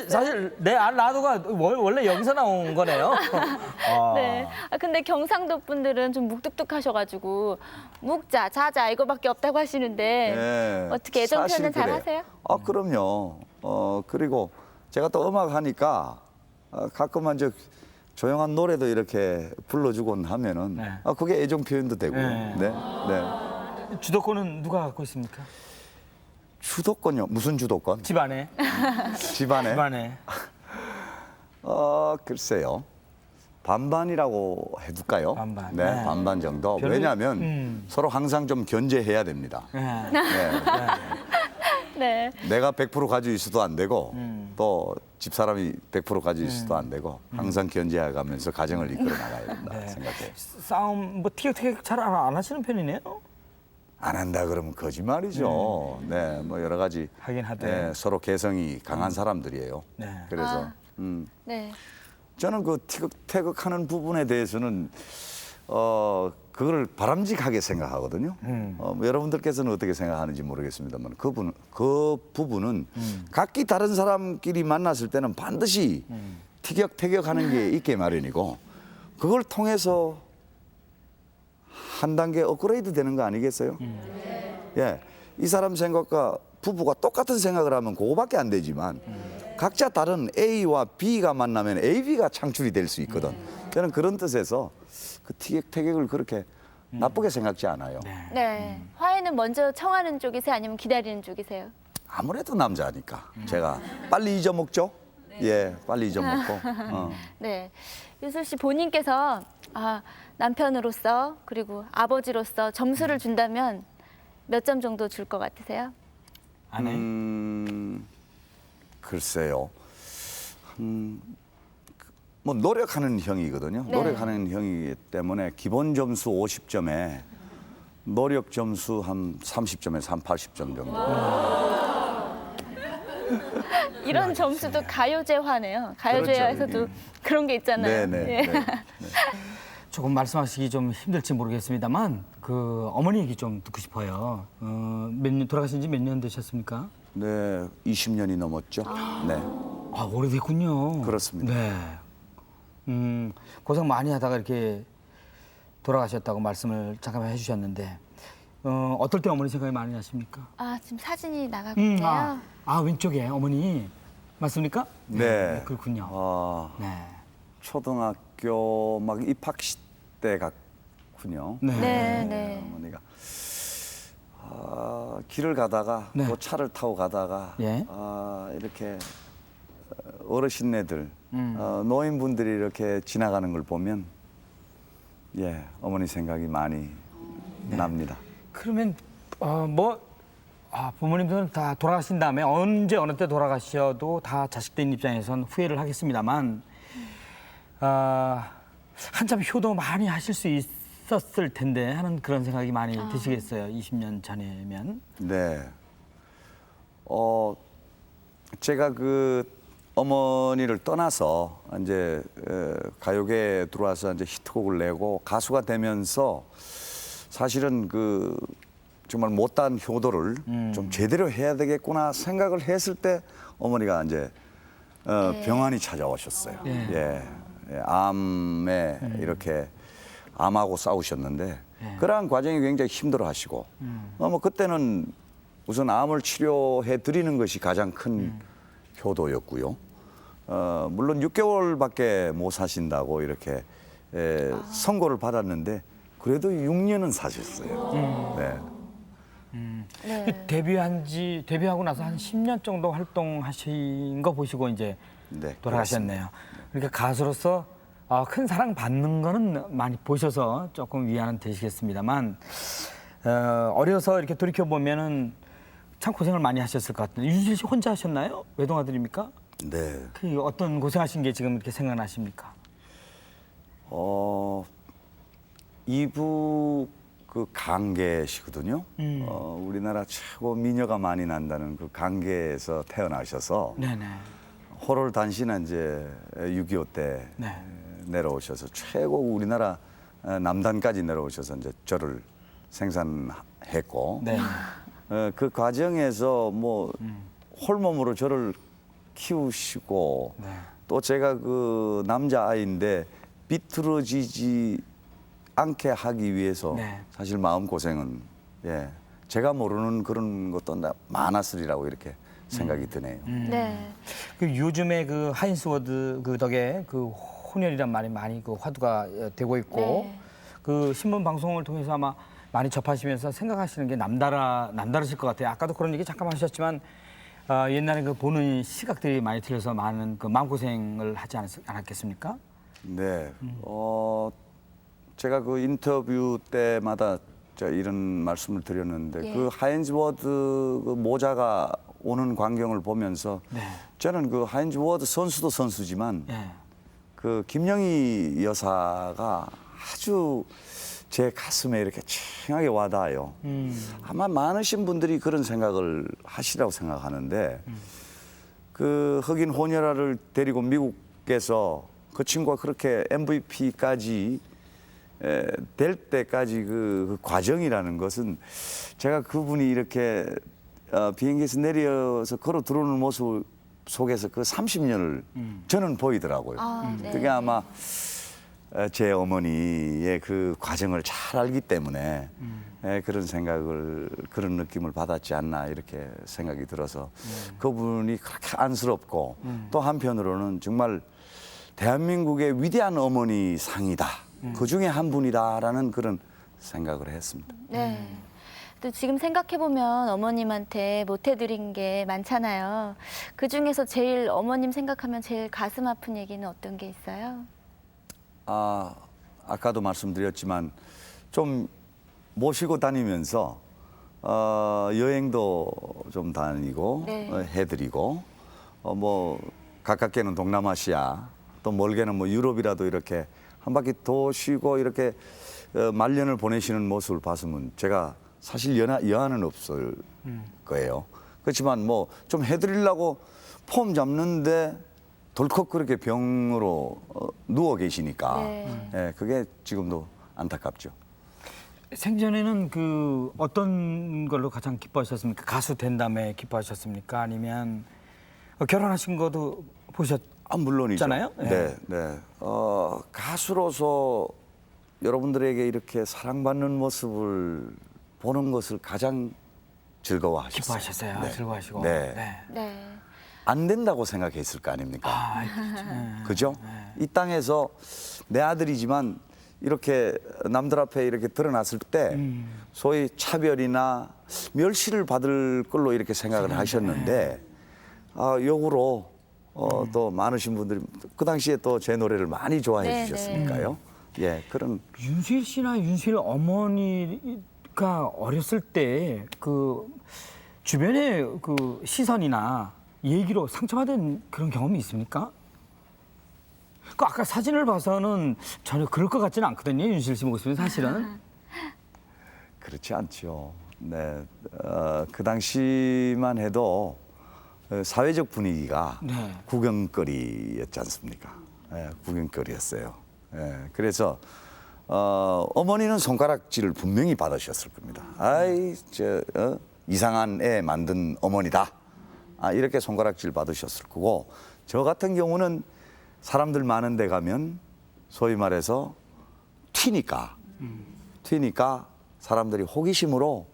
사실 내 나도가 원래 여기서 나온 거네요. 네. 아, 근데 경상도 분들은 좀 묵뚝뚝하셔가지고 묵자, 자자 이거밖에 없다고 하시는데 네, 어떻게 애정 사실 표현은 잘 그래요. 하세요? 그럼요. 그리고 제가 또 음악 하니까 가끔 이제 조용한 노래도 이렇게 불러주곤 하면은 네. 그게 애정 표현도 되고요. 네. 네. 네. 주도권은 누가 갖고 있습니까? 주도권요? 무슨 주도권? 집안에. 집안에? 집안에. 글쎄요. 반반이라고 해둘까요? 반반. 네, 네. 반반 정도. 별로- 왜냐하면 서로 항상 좀 견제해야 됩니다. 네. 네. 네. 내가 100% 가지고 있어도 안 되고 또 집사람이 100% 가지고 있어도 안 되고 항상 견제해가면서 가정을 이끌어 나가야 된다 네. 생각해요. 싸움 뭐 티격태격 잘 안 하시는 편이네요. 안 한다 그러면 거짓말이죠. 네, 뭐 여러 가지 하긴 하되. 네, 서로 개성이 강한 사람들이에요. 네. 그래서 네. 저는 그 티격태격하는 부분에 대해서는 그걸 바람직하게 생각하거든요. 뭐 여러분들께서는 어떻게 생각하는지 모르겠습니다만 그 부분은 각기 다른 사람끼리 만났을 때는 반드시 티격태격하는 게 있게 마련이고 그걸 통해서 한 단계 업그레이드 되는 거 아니겠어요? 예, 이 사람 생각과 부부가 똑같은 생각을 하면 그거밖에 안 되지만 각자 다른 A와 B가 만나면 AB가 창출이 될 수 있거든. 저는 그런 뜻에서 그 티격태격을 그렇게 나쁘게 생각지 않아요. 네. 화해는 먼저 청하는 쪽이세요? 아니면 기다리는 쪽이세요? 아무래도 남자니까 제가 빨리 잊어먹죠. 예, 빨리 잊어먹고. 네. 윤술 씨 본인께서 남편으로서 그리고 아버지로서 점수를 준다면 몇 점 정도 줄 것 같으세요? 아내. 글쎄요. 뭐 노력하는 형이거든요. 네. 노력하는 형이기 때문에 기본 점수 50점에 노력 점수 한 30점에서 한 80점 정도. 이런 점수도 가요제화네요. 가요제화에서도 그렇죠. 그런 게 있잖아요. 네네. 예. 네. 조금 말씀하시기 좀 힘들지 모르겠습니다만 그 어머니 얘기 좀 듣고 싶어요. 돌아가신 지 몇 년 되셨습니까? 네, 20년이 넘었죠. 네. 아, 오래됐군요. 그렇습니다. 네. 고생 많이 하다가 이렇게 돌아가셨다고 말씀을 잠깐 해주셨는데 어떨 때 어머니 생각이 많이 나십니까? 지금 사진이 나가고 있네요. 왼쪽에 어머니 맞습니까? 네. 그렇군요. 네. 초등학교 막 입학식 때 같군요. 네. 네, 네. 어머니가 길을 가다가 네. 또 차를 타고 가다가 예. 이렇게 어르신네들, 노인분들이 이렇게 지나가는 걸 보면 예, 어머니 생각이 많이 납니다. 그러면 부모님들은 다 돌아가신 다음에 언제 어느 때 돌아가셔도 다 자식된 입장에선 후회를 하겠습니다만 한참 효도 많이 하실 수 있었을 텐데 하는 그런 생각이 많이 드시겠어요. 20년 전이면. 네. 제가 그 어머니를 떠나서 이제 가요계에 들어와서 이제 히트곡을 내고 가수가 되면서 사실은 그 정말 못다한 효도를 좀 제대로 해야 되겠구나 생각을 했을 때 어머니가 이제 병환이 찾아오셨어요. 예. 암에 이렇게 암하고 싸우셨는데 그러한 과정이 굉장히 힘들어하시고 뭐 그때는 우선 암을 치료해 드리는 것이 가장 큰 효도였고요. 물론 6개월밖에 못 사신다고 이렇게 선고를 받았는데 그래도 6년은 사셨어요. 네. 네. 데뷔하고 나서 한 10년 정도 활동하신 거 보시고 이제 네, 돌아가셨네요. 그러니까 가수로서 큰 사랑 받는 거는 많이 보셔서 조금 위안은 되시겠습니다만 어려서 이렇게 돌이켜 보면은 참 고생을 많이 하셨을 것 같은데 윤수일 씨 혼자 하셨나요? 외동아들입니까? 네. 그 어떤 고생하신 게 지금 이렇게 생각나십니까? 이부 그 강계시거든요. 우리나라 최고 미녀가 많이 난다는 그 강계에서 태어나셔서 네네. 호를 단신한 이제 6.25 때 네. 내려오셔서 최고 우리나라 남단까지 내려오셔서 이제 저를 생산했고 네. 그 과정에서 뭐 홀몸으로 저를 키우시고 네. 또 제가 그 남자 아이인데 비틀어지지 않게 하기 위해서 네. 사실 마음 고생은 예 제가 모르는 그런 것도 많았으리라고 이렇게 생각이 드네요. 네. 그 요즘에 그 하인스 워드 그 덕에 그 혼혈이란 말이 많이 그 화두가 되고 있고 네. 그 신문 방송을 통해서 아마 많이 접하시면서 생각하시는 게 남다르실 것 같아요. 아까도 그런 얘기 잠깐 하셨지만 옛날에 그 보는 시각들이 많이 틀려서 많은 그 마음고생을 하지 않았겠습니까? 네. 제가 그 인터뷰 때마다 이런 말씀을 드렸는데 예. 그 하인즈 워드 그 모자가 오는 광경을 보면서 네. 저는 그 하인즈 워드 선수도 선수지만 예. 그 김영희 여사가 아주 제 가슴에 이렇게 칭하게 와닿아요. 아마 많으신 분들이 그런 생각을 하시라고 생각하는데 그 흑인 혼혈아를 데리고 미국에서 그 친구가 그렇게 MVP까지 될 때까지 그 과정이라는 것은 제가 그분이 이렇게 비행기에서 내려서 걸어 들어오는 모습 속에서 그 30년을 저는 보이더라고요. 네. 그게 아마 제 어머니의 그 과정을 잘 알기 때문에 그런 생각을 그런 느낌을 받았지 않나 이렇게 생각이 들어서 그분이 그렇게 안쓰럽고 또 한편으로는 정말 대한민국의 위대한 어머니 상이다. 그 중에 한 분이다라는 그런 생각을 했습니다. 네. 또 지금 생각해보면 어머님한테 못해드린 게 많잖아요. 그 중에서 제일 어머님 생각하면 제일 가슴 아픈 얘기는 어떤 게 있어요? 아까도 말씀드렸지만 좀 모시고 다니면서 여행도 좀 다니고 네. 해드리고 뭐 가깝게는 동남아시아 또 멀게는 뭐 유럽이라도 이렇게 한 바퀴 도시고 이렇게 말년을 보내시는 모습을 봤으면 제가 사실 여한은 없을 거예요. 그렇지만 뭐 좀 해드리려고 폼 잡는데 덜컥 그렇게 병으로 누워 계시니까 네. 예, 그게 지금도 안타깝죠. 생전에는 그 어떤 걸로 가장 기뻐하셨습니까? 가수 된 다음에 기뻐하셨습니까? 아니면 결혼하신 것도 물론이죠. 보셨잖아요. 네, 네. 가수로서 여러분들에게 이렇게 사랑받는 모습을 보는 것을 가장 즐거워하셨어요. 기뻐하셨어요. 네. 즐거워하시고. 네. 네. 네. 안 된다고 생각했을 거 아닙니까? 그죠? 이 땅에서 내 아들이지만 이렇게 남들 앞에 이렇게 드러났을 때 소위 차별이나 멸시를 받을 걸로 이렇게 생각을 하셨는데 역으로 또 많으신 분들이 그 당시에 또 제 노래를 많이 좋아해 네, 주셨으니까요. 예, 그런 윤수일 씨나 윤수일 어머니가 어렸을 때 그 주변의 그 시선이나 얘기로 상처받은 그런 경험이 있습니까? 그 아까 사진을 봐서는 전혀 그럴 것 같지는 않거든요. 윤수일 씨 모습은 사실은. 그렇지 않죠. 네, 그 당시만 해도 사회적 분위기가 네. 구경거리였지 않습니까? 예, 구경거리였어요. 예, 그래서 어머니는 손가락질을 분명히 받으셨을 겁니다. 아이, 이상한 애 만든 어머니다. 이렇게 손가락질 받으셨을 거고, 저 같은 경우는 사람들 많은 데 가면 소위 말해서 튀니까 사람들이 호기심으로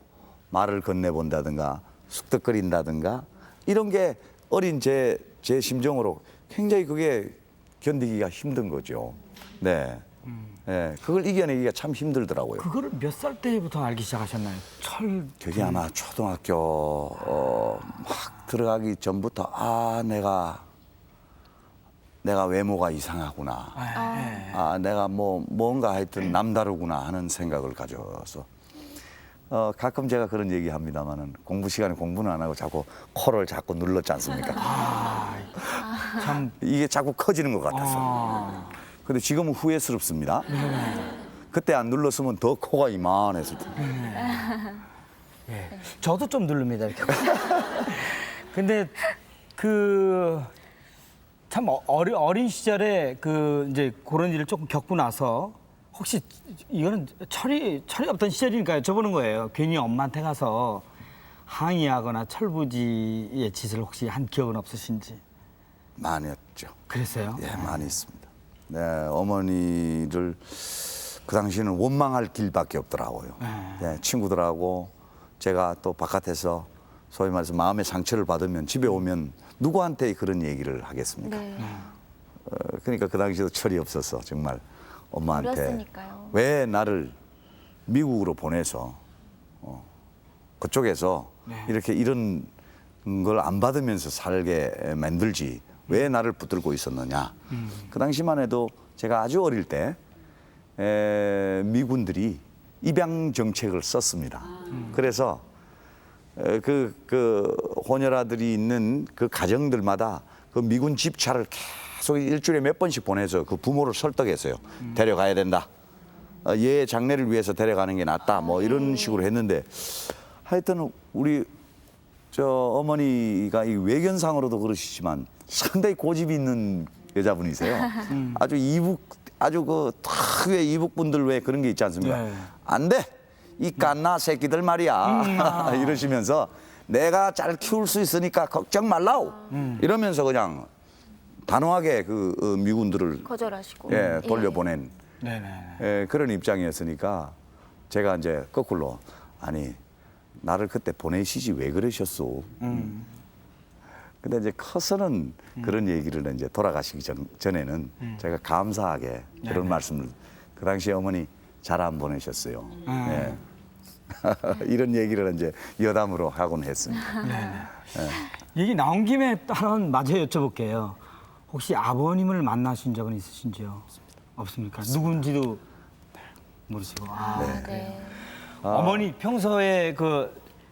말을 건네본다든가 쑥덕거린다든가 이런 게 어린 제 심정으로 굉장히 그게 견디기가 힘든 거죠. 네. 네, 그걸 이겨내기가 참 힘들더라고요. 그거를 몇 살 때부터 알기 시작하셨나요? 그게 아마 초등학교 막 들어가기 전부터 내가 외모가 이상하구나. 내가 뭔가 하여튼 남다르구나 하는 생각을 가져서 가끔 제가 그런 얘기 합니다만은 공부 시간에 공부는 안 하고 자꾸 코를 자꾸 눌렀지 않습니까? 참. 이게 자꾸 커지는 것 같아서. 근데 지금은 후회스럽습니다. 그때 안 눌렀으면 더 코가 이만했을 텐데. 예. 저도 좀 누릅니다, 이렇게. 근데 참 어린 시절에 이제 그런 일을 조금 겪고 나서 혹시 이거는 철이 없던 시절이니까 여쭤보는 거예요. 괜히 엄마한테 가서 항의하거나 철부지의 짓을 혹시 한 기억은 없으신지? 많이 했죠. 그랬어요? 예, 많이 있습니다. 네, 어머니를 그 당시에는 원망할 길밖에 없더라고요. 예, 친구들하고 제가 또 바깥에서 소위 말해서 마음의 상처를 받으면 집에 오면 누구한테 그런 얘기를 하겠습니까? 네. 그러니까 그 당시에도 철이 없어서 정말 엄마한테 어렸으니까요. 왜 나를 미국으로 보내서 그쪽에서 이렇게 이런 걸 안 받으면서 살게 만들지 왜 나를 붙들고 있었느냐. 그 당시만 해도 제가 아주 어릴 때 미군들이 입양 정책을 썼습니다. 그래서 그 호녀라들이 있는 그 가정들마다 그 미군 집차를 계속 일주일에 몇 번씩 보내서 그 부모를 설득했어요. 데려가야 된다. 얘 장래를 위해서 데려가는 게 낫다. 뭐 이런 식으로 했는데 하여튼 우리 어머니가 이 외견상으로도 그러시지만 상당히 고집이 있는 여자분이세요. 아주 그 특유의 이북분들 왜 그런 게 있지 않습니까? 네. 안 돼. 이 깐나 새끼들 말이야. 이러시면서 내가 잘 키울 수 있으니까 걱정 말라우. 이러면서 그냥 단호하게 그 미군들을 거절하시고. 돌려보낸 네네. 그런 입장이었으니까 제가 이제 거꾸로 아니 나를 그때 보내시지 왜 그러셨소. 근데 이제 커서는 그런 얘기를 이제 돌아가시기 전에는 제가 감사하게 그런 말씀을 그 당시에 어머니 잘 안 보내셨어요. 예. 이런 얘기를 이제 여담으로 하곤 했습니다. 얘기 나온 김에 하나는 마저 여쭤볼게요. 혹시 아버님을 만나신 적은 있으신지요? 없습니까? 누군지도 모르시고. 네. 어머니 평소에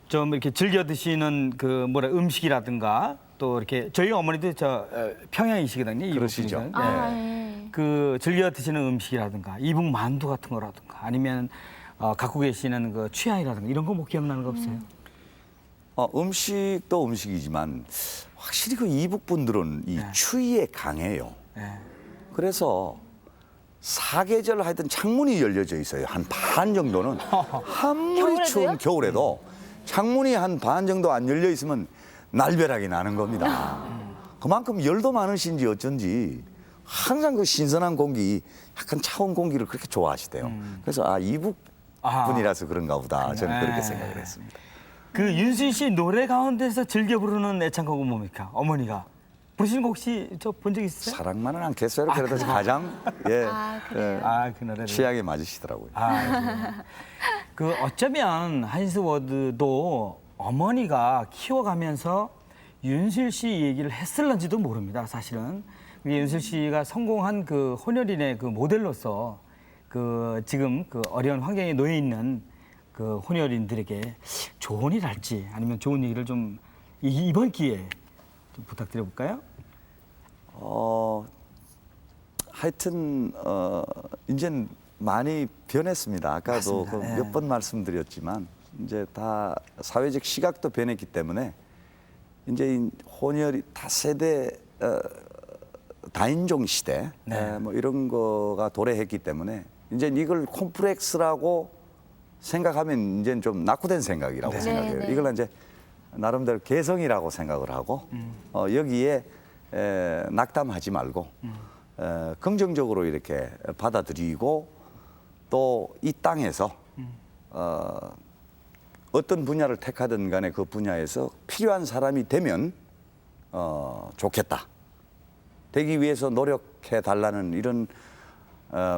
좀 이렇게 즐겨 드시는 음식이라든가 또 이렇게 저희 어머니도 평양이시거든요. 그러시죠. 이북분이거든요. 네. 즐겨 드시는 음식이라든가 이북 만두 같은 거라든가 아니면 갖고 계시는 그 취향이라든가 이런 거 뭐 기억나는 거 없어요? 음식도 음식이지만 확실히 그 이북 분들은 이 추위에 강해요. 그래서 사계절 하여튼 창문이 열려져 있어요. 한 반 정도는 아무리 추운 겨울에도 창문이 한 반 정도 안 열려 있으면 날벼락이 나는 겁니다. 그만큼 열도 많으신지 어쩐지 항상 그 신선한 공기, 약간 차운 공기를 그렇게 좋아하시대요. 그래서 이북 분이라서 그런가 보다 저는 그렇게 생각을 했습니다. 그 윤수일 씨 노래 가운데서 즐겨 부르는 애창곡은 뭡니까? 어머니가 부르시는 곡 혹시 본 적 있어요? 사랑만은 않겠어요. 그래도 가장 그 노래를. 취향에 맞으시더라고요. 어쩌면 한스 워드도 어머니가 키워가면서 윤수일 씨 얘기를 했을런지도 모릅니다. 사실은 우리 윤수일 씨가 성공한 그 혼혈인의 그 모델로서 그 지금 그 어려운 환경에 놓여 있는 그 혼혈인들에게 조언이 할지 아니면 좋은 얘기를 좀 이번 기회에 좀 부탁드려 볼까요? 하여튼 이젠 많이 변했습니다. 아까도 맞습니다. 예. 몇 번 말씀드렸지만 이제 다 사회적 시각도 변했기 때문에 이제 이 혼혈이 다세대 다인종 시대 네. 뭐 이런 거가 도래했기 때문에 이제 이걸 콤플렉스라고 생각하면 이제 좀 낙후된 생각이라고 네. 생각해요. 네, 네. 이걸 이제 나름대로 개성이라고 생각을 하고 여기에 낙담하지 말고 긍정적으로 이렇게 받아들이고 또 이 땅에서 어떤 분야를 택하든 간에 그 분야에서 필요한 사람이 되면 좋겠다. 되기 위해서 노력해 달라는 이런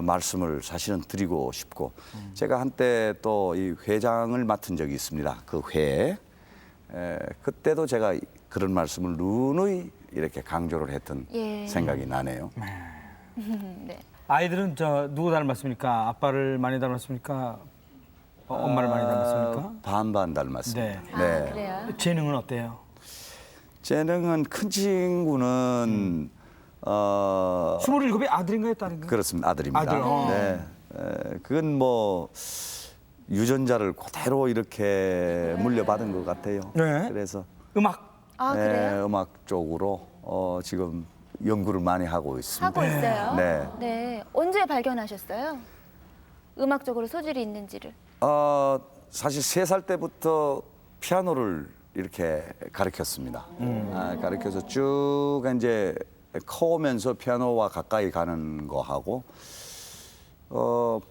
말씀을 사실은 드리고 싶고 제가 한때 또 이 회장을 맡은 적이 있습니다. 그 회에 그때도 제가 그런 말씀을 누누이 이렇게 강조를 했던 예. 생각이 나네요. 네. 아이들은 저 누구 닮았습니까? 아빠를 많이 닮았습니까? 엄마를 많이 닮았습니까? 반반 닮았습니다. 네. 아, 그래요? 재능은 어때요? 재능은 큰 친구는 27이 아들인가요, 딸인가요? 그렇습니다. 아들입니다. 아들, 네. 그건 뭐 유전자를 그대로 이렇게 물려받은 것 같아요. 네. 그래서 음악. 아, 네, 그래요? 음악 쪽으로 지금 연구를 많이 하고 있습니다. 하고 있어요? 네. 네. 언제 발견하셨어요? 음악적으로 소질이 있는지를. 사실 3살 때부터 피아노를 이렇게 가르쳤습니다. 가르쳐서 쭉 이제 커오면서 피아노와 가까이 가는 거 하고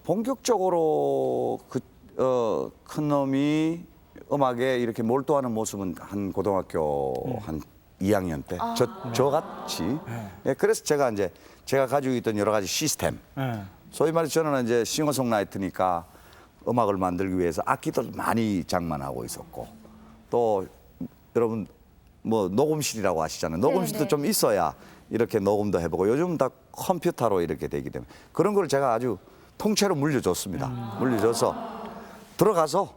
본격적으로 큰 놈이 음악에 이렇게 몰두하는 모습은 한 고등학교 한 2학년 때 저같이 예, 그래서 제가 이제 제가 가지고 있던 여러 가지 시스템 네. 소위 말해서 저는 이제 싱어송라이터니까 음악을 만들기 위해서 악기들 많이 장만하고 있었고 또 여러분 뭐 녹음실이라고 아시잖아요. 녹음실도 네. 좀 있어야 이렇게 녹음도 해보고 요즘 다 컴퓨터로 이렇게 되기 때문에 그런 걸 제가 아주 통째로 물려줬습니다. 물려줘서 들어가서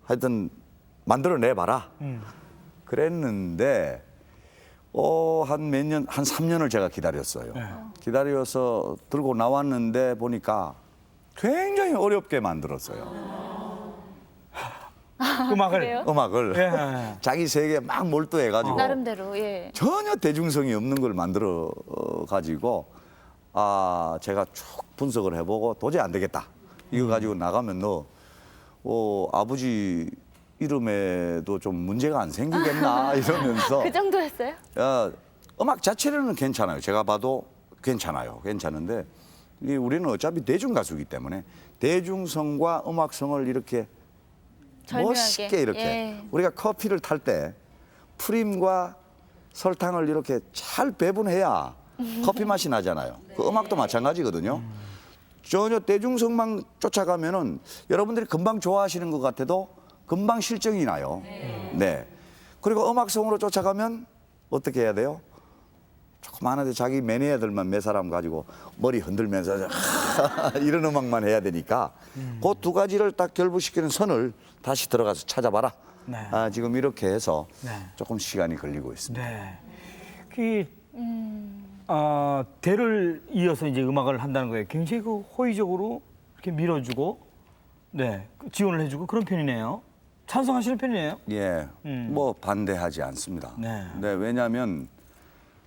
하여튼 만들어내봐라. 그랬는데 한 몇 년, 한 3년을 제가 기다렸어요. 기다려서 들고 나왔는데 보니까 굉장히 어렵게 만들었어요. 음악을. 그래요? 음악을 예. 자기 세계에 막 몰두해가지고 나름대로, 예. 전혀 대중성이 없는 걸 만들어 가지고 제가 쭉 분석을 해보고 도저히 안 되겠다. 이거 가지고 나가면 너 아버지 이름에도 좀 문제가 안 생기겠나 이러면서 그 정도였어요? 음악 자체는 괜찮아요. 제가 봐도 괜찮아요. 괜찮은데 우리는 어차피 대중 가수이기 때문에 대중성과 음악성을 이렇게 절묘하게. 멋있게 이렇게 예. 우리가 커피를 탈 때 프림과 설탕을 이렇게 잘 배분해야 커피 맛이 나잖아요. 그 음악도 마찬가지거든요. 전혀 대중성만 쫓아가면은 여러분들이 금방 좋아하시는 것 같아도 금방 실정이 나요. 네. 그리고 음악성으로 쫓아가면 어떻게 해야 돼요? 조그마한데 자기 매니아들만 몇 사람 가지고 머리 흔들면서 이런 음악만 해야 되니까 그 두 가지를 딱 결부시키는 선을 다시 들어가서 찾아봐라. 네. 지금 이렇게 해서 네. 조금 시간이 걸리고 있습니다. 네. 대를 이어서 이제 음악을 한다는 거예요. 굉장히 그 호의적으로 이렇게 밀어주고, 네, 지원을 해주고 그런 편이네요. 찬성하시는 편이에요. 예, 뭐 반대하지 않습니다. 네. 네, 왜냐하면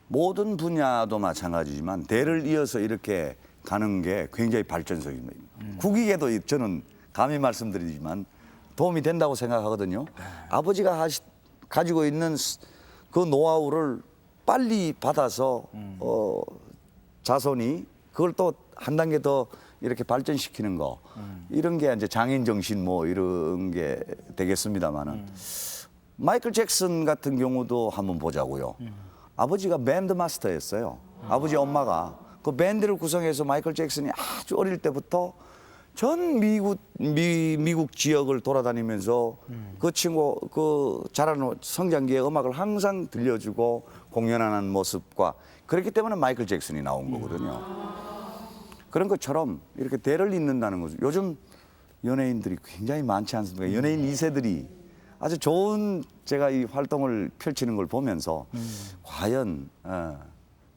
모든 분야도 마찬가지지만 대를 이어서 이렇게 가는 게 굉장히 발전적입니다. 국익에도 저는 감히 말씀드리지만 도움이 된다고 생각하거든요. 아버지가 가지고 있는 그 노하우를 빨리 받아서 자손이 그걸 또 한 단계 더 이렇게 발전시키는 거 이런 게 이제 장인 정신 뭐 이런 게 되겠습니다만은 마이클 잭슨 같은 경우도 한번 보자고요. 아버지가 밴드 마스터였어요. 아버지 엄마가 그 밴드를 구성해서 마이클 잭슨이 아주 어릴 때부터 전 미국 지역을 돌아다니면서 그 친구 그 자라는 성장기의 음악을 항상 들려주고 공연하는 모습과 그렇기 때문에 마이클 잭슨이 나온 거거든요. 그런 것처럼 이렇게 대를 잇는다는 거죠. 요즘 연예인들이 굉장히 많지 않습니까? 연예인 2세들이 아주 좋은 제가 이 활동을 펼치는 걸 보면서 과연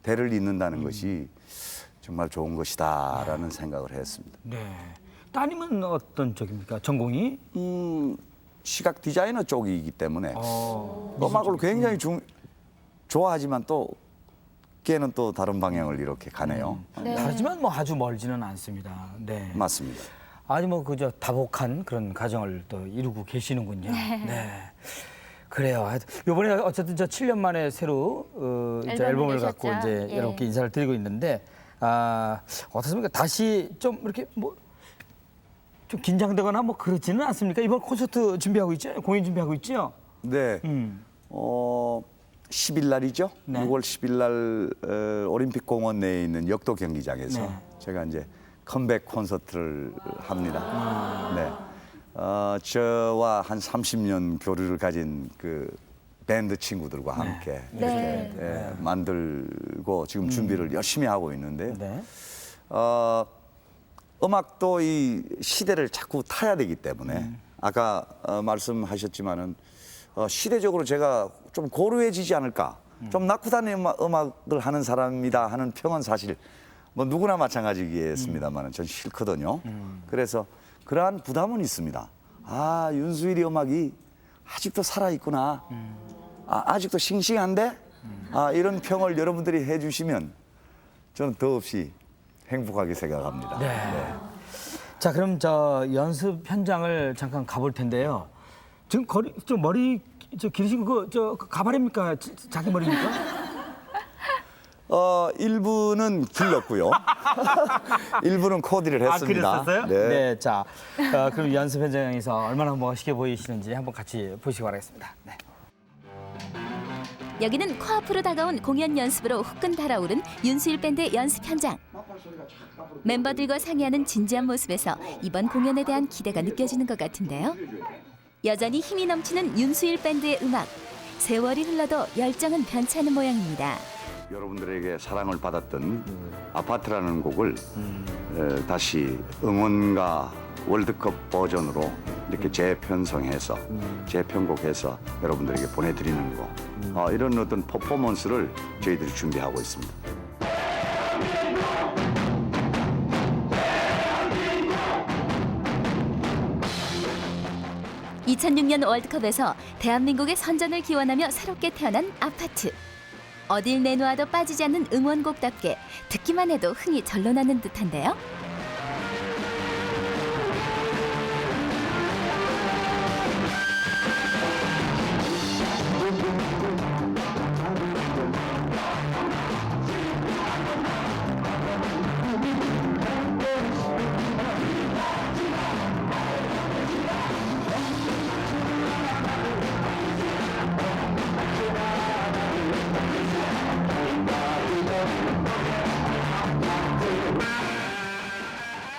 대를 잇는다는 것이 정말 좋은 것이다라는 생각을 했습니다. 네. 따님은 어떤 쪽입니까? 전공이? 시각 디자이너 쪽이기 때문에 음악을 굉장히 좋아하지만 또 걔는 또 다른 방향을 이렇게 가네요. 네. 다르지만 뭐 아주 멀지는 않습니다. 네. 맞습니다. 아주 뭐 그저 다복한 그런 가정을 또 이루고 계시는군요. 네. 그래요. 이번에 어쨌든 저 7년 만에 새로 이제 앨범을 내셨죠? 갖고 이제 예. 여러분께 인사를 드리고 있는데 어떻습니까? 다시 좀 이렇게 뭐 좀 긴장되거나 뭐 그렇지는 않습니까? 이번 콘서트 준비하고 있죠? 공연 준비하고 있죠? 네. 10일 날이죠. 네. 6월 10일 날 올림픽 공원 내에 있는 역도 경기장에서 네. 제가 이제 컴백 콘서트를 합니다. 네. 저와 한 30년 교류를 가진 그 밴드 친구들과 함께 이렇게 네. 만들고 지금 준비를 열심히 하고 있는데요. 네. 음악도 이 시대를 자꾸 타야 되기 때문에 아까 말씀하셨지만은 시대적으로 제가 좀 고루해지지 않을까. 좀 낙후다는 음악을 하는 사람이다 하는 평은 사실 뭐 누구나 마찬가지겠습니다만은 전 싫거든요. 그래서 그러한 부담은 있습니다. 아, 윤수일이 음악이 아직도 살아있구나. 아직도 싱싱한데? 이런 평을 여러분들이 해주시면 저는 더없이 행복하게 생각합니다. 네. 자, 그럼 저 연습 현장을 잠깐 가볼 텐데요. 지금 머리 기르신 그 가발입니까? 자기 머리입니까? 일부는 길렀고요. 일부는 코디를 했습니다. 그랬었어요? 네. 자, 그럼 연습 현장에서 얼마나 멋있게 보이시는지 한번 같이 보시기 바라겠습니다. 네. 여기는 코앞으로 다가온 공연 연습으로 후끈 달아오른 윤수일 밴드의 연습 현장. 멤버들과 상의하는 진지한 모습에서 이번 공연에 대한 기대가 느껴지는 것 같은데요. 여전히 힘이 넘치는 윤수일 밴드의 음악. 세월이 흘러도 열정은 변치 않은 모양입니다. 여러분들에게 사랑을 받았던 아파트라는 곡을 다시 응원가 월드컵 버전으로 이렇게 재편성해서 재편곡해서 여러분들에게 보내드리는 거 이런 어떤 퍼포먼스를 저희들이 준비하고 있습니다. 2006년 월드컵에서 대한민국의 선전을 기원하며 새롭게 태어난 아파트. 어딜 내놓아도 빠지지 않는 응원곡답게 듣기만 해도 흥이 절로 나는 듯한데요.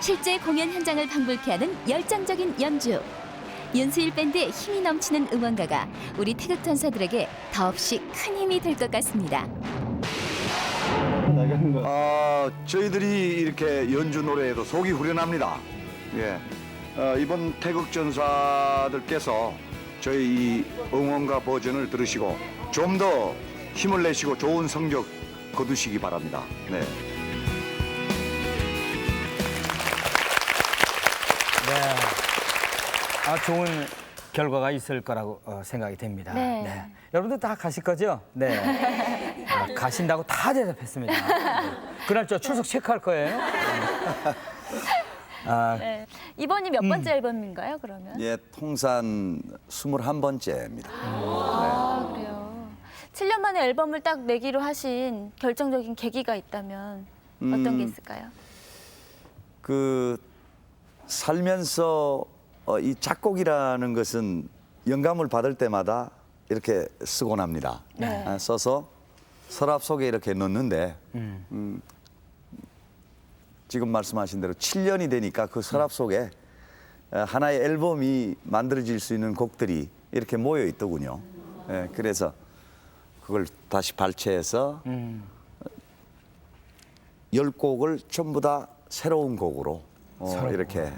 실제 공연 현장을 방불케 하는 열정적인 연주. 윤수일 밴드의 힘이 넘치는 응원가가 우리 태극전사들에게 더없이 큰 힘이 될 것 같습니다. 저희들이 이렇게 연주 노래에도 속이 후련합니다. 예. 이번 태극전사들께서 저희 이 응원가 버전을 들으시고 좀 더 힘을 내시고 좋은 성적 거두시기 바랍니다. 네. 좋은 결과가 있을 거라고 생각이 됩니다. 네. 여러분들 다 가실 거죠? 네. 가신다고 다 대답했습니다. 네. 그날 저 출석 체크할 거예요. 네. 이번이 몇 번째 앨범인가요, 그러면? 예, 통산 21번째입니다. 아, 그래요. 7년 만에 앨범을 딱 내기로 하신 결정적인 계기가 있다면 어떤 게 있을까요? 그 살면서 이 작곡이라는 것은 영감을 받을 때마다 이렇게 쓰곤 합니다. 네. 써서 서랍 속에 이렇게 넣는데 지금 말씀하신 대로 7년이 되니까 그 서랍 속에 하나의 앨범이 만들어질 수 있는 곡들이 이렇게 모여 있더군요. 예, 그래서 그걸 다시 발췌해서 10곡을 전부 다 새로운 곡으로 이렇게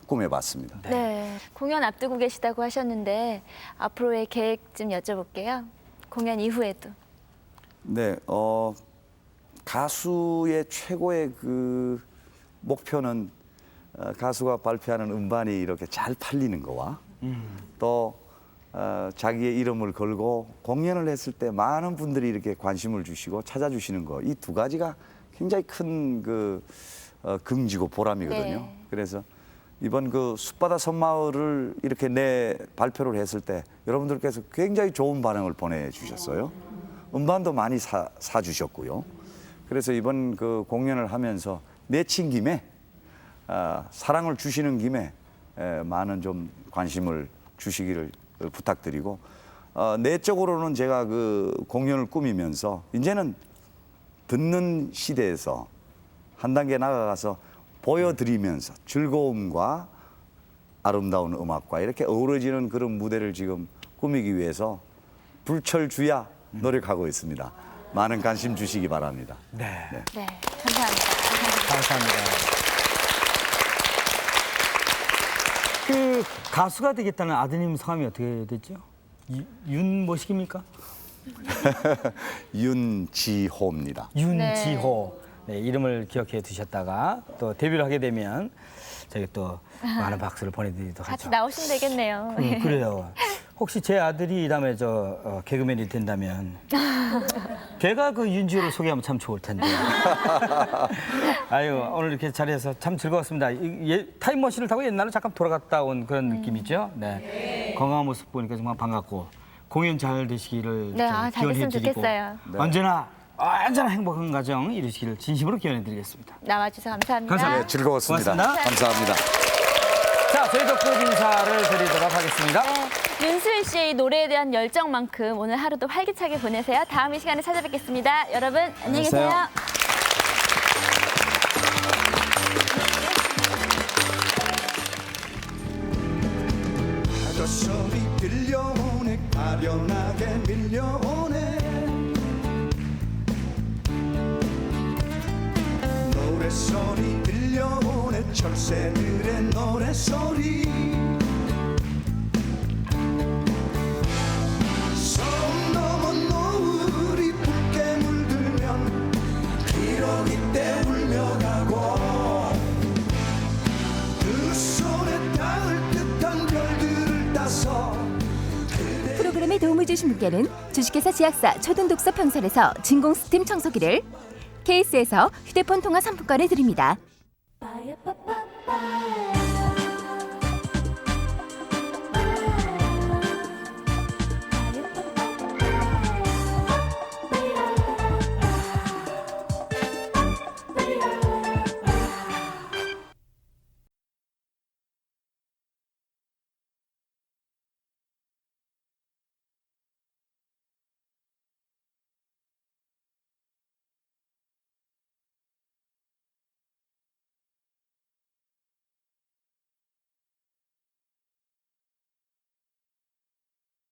꾸며봤습니다. 네. 공연 앞두고 계시다고 하셨는데 앞으로의 계획 좀 여쭤볼게요. 공연 이후에도. 네, 가수의 최고의 그 목표는 가수가 발표하는 음반이 이렇게 잘 팔리는 거와 또 자기의 이름을 걸고 공연을 했을 때 많은 분들이 이렇게 관심을 주시고 찾아주시는 거, 이 두 가지가 굉장히 큰 그 긍지고 보람이거든요. 네. 그래서 이번 그 숲바다 섬마을을 이렇게 발표를 했을 때 여러분들께서 굉장히 좋은 반응을 보내주셨어요. 음반도 많이 사주셨고요. 그래서 이번 그 공연을 하면서 내친 김에 사랑을 주시는 김에 많은 좀 관심을 주시기를 부탁드리고 내적으로는 제가 그 공연을 꾸미면서 이제는 듣는 시대에서 한 단계 나아가서 보여드리면서 즐거움과 아름다운 음악과 이렇게 어우러지는 그런 무대를 지금 꾸미기 위해서 불철주야 노력하고 있습니다. 많은 관심 주시기 바랍니다. 네. 네. 감사합니다. 감사합니다. 그 가수가 되겠다는 아드님 성함이 어떻게 됐죠? 윤 뭐식입니까? 윤지호입니다. 윤지호. 네, 이름을 기억해 두셨다가 또 데뷔를 하게 되면 저희 또 많은 박수를 보내드리도록 같이 하죠. 나오시면 되겠네요. 그래요. 혹시 제 아들이 이 다음에 개그맨이 된다면 걔가 그 윤지호를 소개하면 참 좋을 텐데. 아유, 오늘 이렇게 자리에서 참 즐거웠습니다. 타임머신을 타고 옛날로 잠깐 돌아갔다 온 그런 느낌이죠. 네. 건강한 모습 보니까 정말 반갑고 공연 잘 되시기를 네, 좀 잘 됐으면 기원해드리고 좋겠어요. 언제나 행복한 가정 이루시기를 진심으로 기원해드리겠습니다. 나와주셔서 감사합니다. 감사합니다. 네, 즐거웠습니다. 고맙습니다. 감사합니다. 자, 저희도 끝 인사를 드리도록 하겠습니다. 윤수일 씨의 이 노래에 대한 열정만큼 오늘 하루도 활기차게 보내세요. 다음 이 시간에 찾아뵙겠습니다. 여러분 안녕히 계세요. 파도 소리 들려오네 아련하게 밀려오네 노래소리 들려오네 철새들의 노래소리 섬 넘어 노을이 붉게 물들면 기러기 때 울며 가고 두 손에 닿을 듯한 별들을 따서 프로그램에 도움을 주신 분께는 주식회사 지약사 초등독서 평설에서 진공 스팀 청소기를, 케이스에서 휴대폰 통화 상품권을 드립니다. 빠야빠빠빠